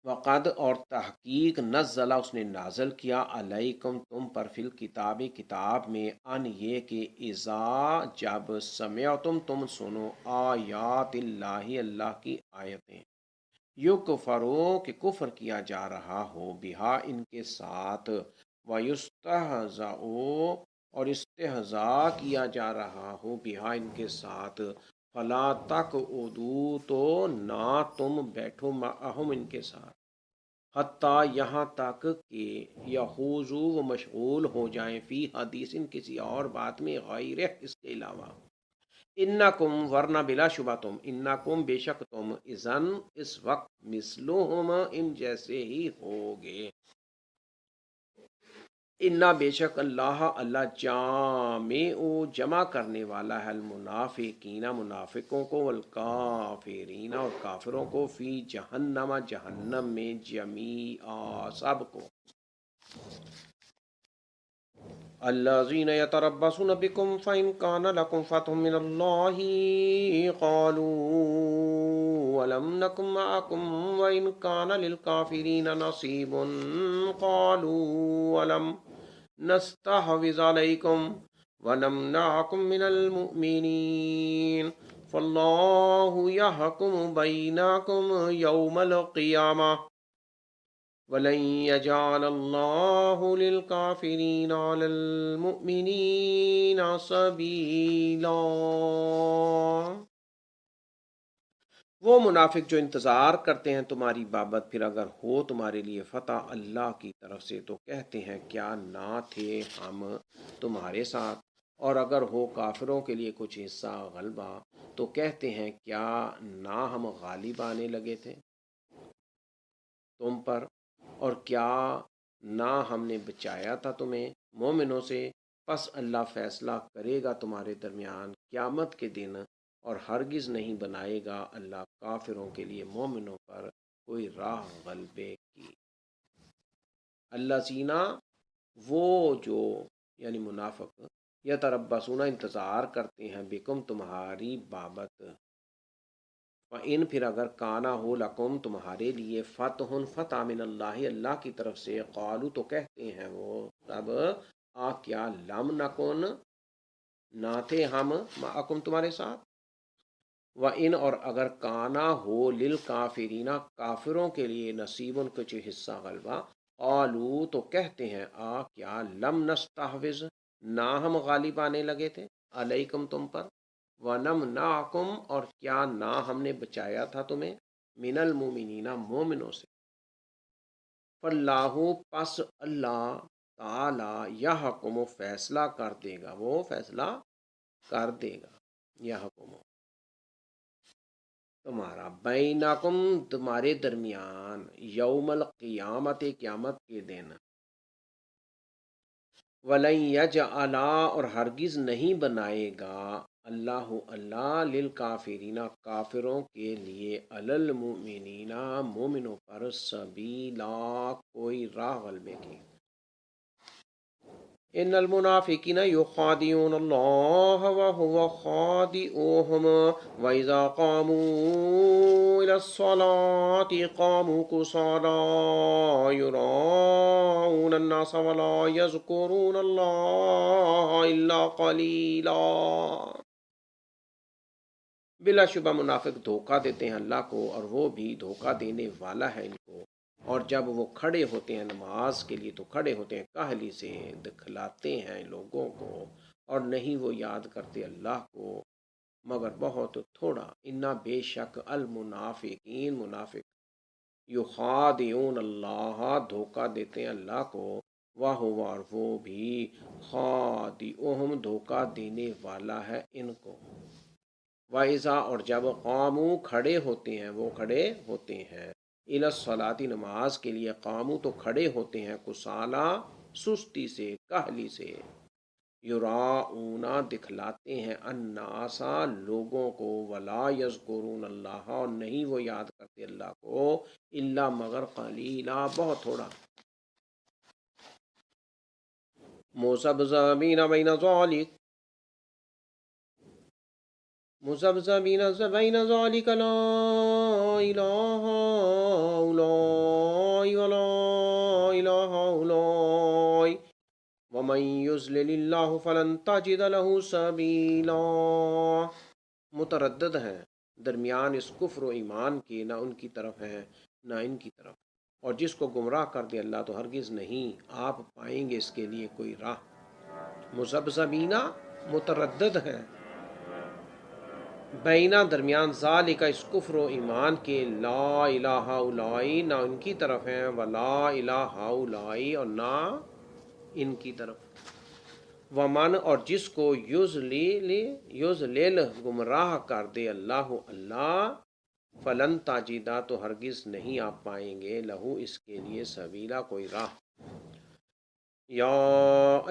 وقد اور تحقیق نزلہ اس نے نازل کیا علیکم تم پر فی الکتاب کتاب میں، ان یہ کہ اذا جب سمعتم تم سنو آیات اللہ اللہ کی آیتیں، یکفرو کہ کفر کیا جا رہا ہو بہا ان کے ساتھ، ویستہزأ اور استہزاء کیا جا رہا ہو بہا ان کے ساتھ، فلا تقعدوا تو نہ تم بیٹھو معہم ان کے ساتھ، حتیٰ یہاں تک کہ یخوضوا وہ مشغول ہو جائیں فی حدیث کسی اور بات میں، غیر اس کے علاوہ، انکم ورنہ بلا شبہ تم، انکم بے شک تم، اذن اس وقت، مثلہم ان جیسے ہی ہوگے، انا بے شک اللہ اللہ جامع جمع کرنے والا ہے المنافقین منافقوں کو، والکافرین اور کافروں کو، فی جہنم جہنم میں، جمیعا سب کو۔ الذین یتربصون بکم فإن کان لکم فتح من اللہ قالوا ولم نکن معکم وإن کان للکافرین نصیب قالوا ولم نستحوذ علیکم ونمنعکم من المؤمنین فاللہ یحکم بینکم یوم القیامہ وَلَن يَجْعَلَ اللَّهُ لِلْكَافِرِينَ عَلَى الْمُؤْمِنِينَ سَبِيلًا، وہ منافق جو انتظار کرتے ہیں تمہاری بابت، پھر اگر ہو تمہارے لیے فتح اللہ کی طرف سے تو کہتے ہیں کیا نہ تھے ہم تمہارے ساتھ، اور اگر ہو کافروں کے لیے کچھ حصہ غلبہ تو کہتے ہیں کیا نہ ہم غالب آنے لگے تھے تم پر، اور کیا نہ ہم نے بچایا تھا تمہیں مومنوں سے۔ پس اللہ فیصلہ کرے گا تمہارے درمیان قیامت کے دن، اور ہرگز نہیں بنائے گا اللہ کافروں کے لیے مومنوں پر کوئی راہ غلبے کی۔ اللہ سینا، وہ جو یعنی منافق، یا تربصون انتظار کرتے ہیں بکم تمہاری بابت، ان پھر اگر کانا ہو لکم تمہارے لیے فتح فتح من اللہ اللہ کی طرف سے، قالو تو کہتے ہیں وہ تب کیا لم نکن نہ تھے ہم معکم تمہارے ساتھ، ان اور اگر کانا ہو للکافرین کافروں کے لیے نصیب کچھ حصہ غلبہ، قالو تو کہتے ہیں کیا لم نستحوذ نہ ہم غالب آنے لگے تھے علیکم تم پر، وَنَمْنَعْكُمْ اور کیا نہ ہم نے بچایا تھا تمہیں من المومنین مومنوں سے۔ فاللہ پس اللہ تعالی یحکم فیصلہ کر دے گا، وہ فیصلہ کر دے گا، یحکم تمہارا بینکم تمہارے درمیان، یوم القیامت قیامت کے دن، وَلَن يَجْعَلَ اور ہرگز نہیں بنائے گا اللہ للکافرین کافروں کے لیے، علی المؤمنین مومنوں پر، سبیلا کوئی راہ غلبے کی۔ ان المنافقین یخادعون اللہ وهو خادعوهم واذا قاموا الى الصلاة قاموا كسالى يراءون الناس ولا يذكرون اللہ الا قلیلا۔ بلا شبہ منافق دھوکہ دیتے ہیں اللہ کو، اور وہ بھی دھوکہ دینے والا ہے ان کو، اور جب وہ کھڑے ہوتے ہیں نماز کے لیے تو کھڑے ہوتے ہیں کاہلی سے، دکھلاتے ہیں لوگوں کو، اور نہیں وہ یاد کرتے اللہ کو مگر بہت تھوڑا۔ انا بے شک المنافقین منافق، یخادعون اللہ دھوکہ دیتے ہیں اللہ کو، وَهُوَ اور وہ بھی خادعهم دھوکہ دینے والا ہے ان کو۔ وَإِذَا اور جب قاموا کھڑے ہوتے ہیں، وہ کھڑے ہوتے ہیں، الی الصلاۃ نماز کے لیے، قاموا تو کھڑے ہوتے ہیں، کسالى سستی سے، کاہلی سے، یراؤون دکھلاتے ہیں، الناس لوگوں کو، ولا یذکرون اللہ اور نہیں وہ یاد کرتے اللہ کو، الا مگر قلیلا بہت تھوڑا۔ مذبذبین بین ذلک مذبذبین بین ذلک لا الہ ہؤلاء ولا الہ ہؤلاء ومن یضلل اللہ فلن تجد له سبیلا۔ متردد ہیں درمیان اس کفر و ایمان کے، نہ ان کی طرف ہے نہ ان کی طرف، اور جس کو گمراہ کر دے اللہ تو ہرگز نہیں آپ پائیں گے اس کے لیے کوئی راہ۔ مذبذبینہ متردد ہیں، بینا درمیان، ذالک اس کفر و ایمان کے، لا الہ ہؤلاء نہ ان کی طرف ہیں، ولا الہ ہؤلاء اور نہ ان کی طرف، ومن اور جس کو یضلل گمراہ کر دے اللہ فلن تجدا تو ہرگز نہیں آپ پائیں گے، لہو اس کے لیے، سبیلا کوئی راہ۔ یا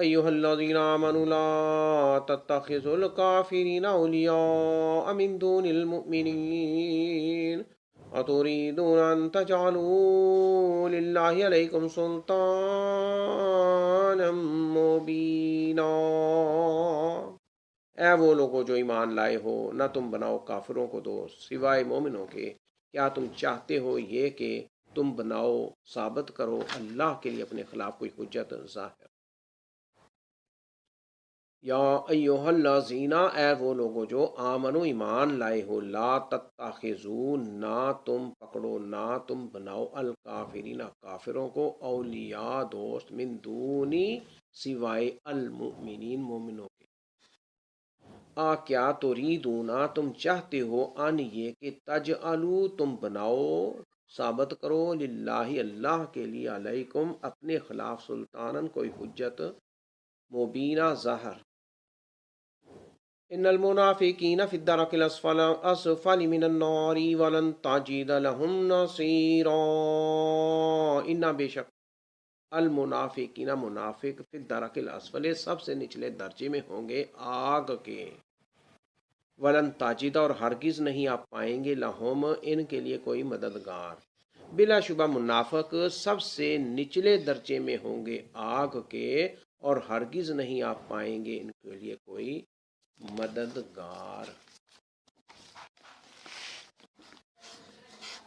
ایہا الذین آمنوا لا تتخذوا الکافرین اولیاء من دون المؤمنین اتریدون ان تجعلوا للہ علیکم سلطانا مبینا۔ اے وہ لوگوں جو ایمان لائے ہو، نہ تم بناؤ کافروں کو دوست سوائے مومنوں کے، کیا تم چاہتے ہو یہ کہ تم بناؤ ثابت کرو اللہ کے لیے اپنے خلاف کوئی حجت ظاہر۔ یا ایہا الذین اے وہ لوگوں جو آمنو ایمان لائے ہو، لا تتخذوا نہ تم پکڑو نہ تم بناؤ، الکافرین کافروں کو، اولیاء دوست، من دونی سوائے المؤمنین مومنوں کے، کیا تریدونا تم چاہتے ہو ان یہ کہ تجعلو تم بناؤ ثابت کرو للہ اللہ کے لیے علیکم اپنے خلاف سلطانن کوئی حجت مبینہ ظاہر ان المنافقین فی الدرک الاسفل من النار ولن تجد لهم نصیرا ان بے شک المنافقین منافق فی الدرک الاسفل سب سے نچلے درجے میں ہوں گے آگ کے ولن تاجدہ اور ہرگز نہیں آپ پائیں گے لہم ان کے لیے کوئی مددگار بلا شبہ منافق سب سے نچلے درجے میں ہوں گے آگ کے اور ہرگز نہیں آپ پائیں گے ان کے لیے کوئی مددگار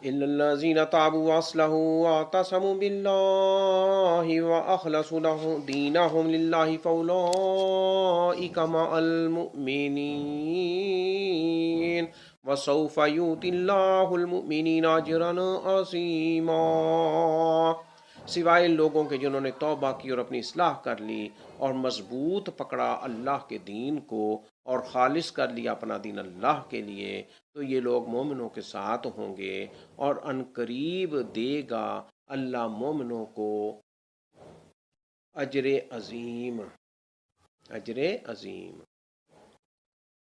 إلا الذين تابوا وأصلحوا واعتصموا بالله وأخلصوا له دينهم لله فأولئك مع المؤمنين وسوف يؤتي الله المؤمنين أجرا عظيما سوائے لوگوں کے جنہوں نے توبہ کی اور اپنی اصلاح کر لی اور مضبوط پکڑا اللہ کے دین کو اور خالص کر لیا اپنا دین اللہ کے لیے تو یہ لوگ مومنوں کے ساتھ ہوں گے اور عنقریب دے گا اللہ مومنوں کو اجر عظیم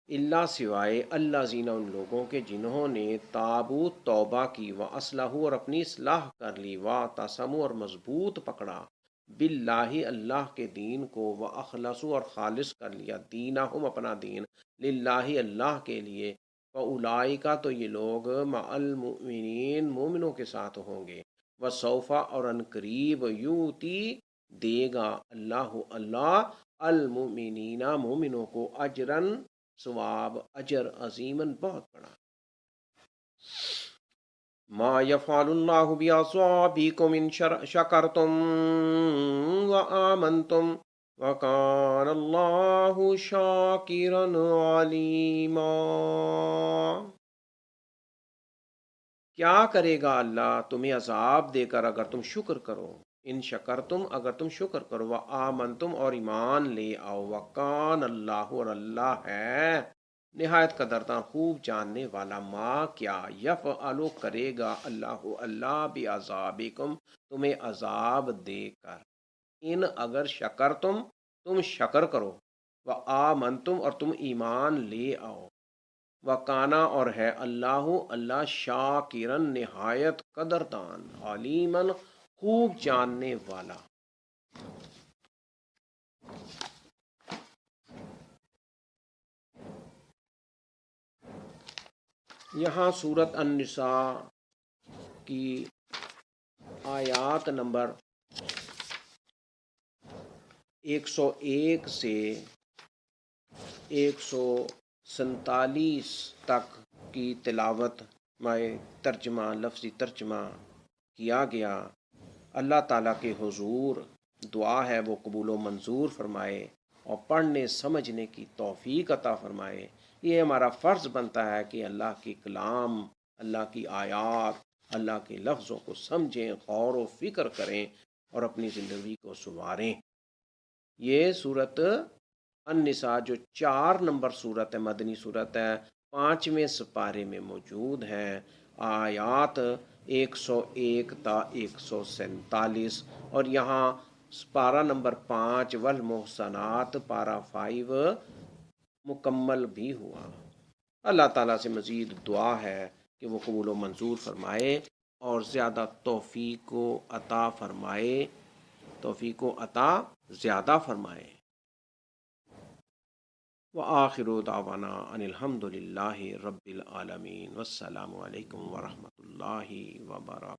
اللہ سوائے اللہ زینہ ان لوگوں کے جنہوں نے تابو توبہ کی و اصلاحو اور اپنی اصلاح کر لی و تاسمو اور مضبوط پکڑا باللہ اللہ کے دین کو و اخلصو اور خالص کر لیا دینہم اپنا دین للہ اللہ کے لیے فاولئک تو یہ لوگ مع المؤمنین مومنوں کے ساتھ ہوں گے وسوفا اور عنقریب یوتی دے گا اللہ المؤمنین مومنوں کو اجرن ثواب اجر عظیمن بہت بڑا ما یفعل اللہ بعذابکم ان شکرتم وآمنتم وکان اللہ شاکرا علیما کیا کرے گا اللہ تمہیں عذاب دے کر اگر تم شکر کرو ان شکرتم اگر تم شکر کرو وآمنتم اور ایمان لے آؤ وکان اللہ اور اللہ ہے نہایت قدردان خوب جاننے والا ما کیا یفعلو کرے گا اللہ بعذابکم تمہیں عذاب دے کر ان اگر شکرتم تم شکر کرو وآمنتم اور تم ایمان لے آؤ وکانا اور ہے اللہ شاکرن نہایت قدردان علیمن خوب جاننے والا یہاں سورۃ النساء کی آیات نمبر 101 سے 147 تک کی تلاوت ترجمہ لفظی ترجمہ کیا گیا اللہ تعالیٰ کے حضور دعا ہے وہ قبول و منظور فرمائے اور پڑھنے سمجھنے کی توفیق عطا فرمائے یہ ہمارا فرض بنتا ہے کہ اللہ کی کلام اللہ کی آیات اللہ کے لفظوں کو سمجھیں غور و فکر کریں اور اپنی زندگی کو سنواریں یہ سورت النساء جو 4 نمبر سورت ہے مدنی سورت ہے 5ویں سپارے میں موجود ہے آیات 101 تا 147 اور یہاں پارہ نمبر 5 والمحصنات پارہ 5 مکمل بھی ہوا اللہ تعالیٰ سے مزید دعا ہے کہ وہ قبول و منظور فرمائے اور زیادہ توفیق و عطا زیادہ فرمائے وآخر دعوانا ان الحمد للہ رب العالمین والسلام علیکم ورحمۃ اللہ وبرکاتہ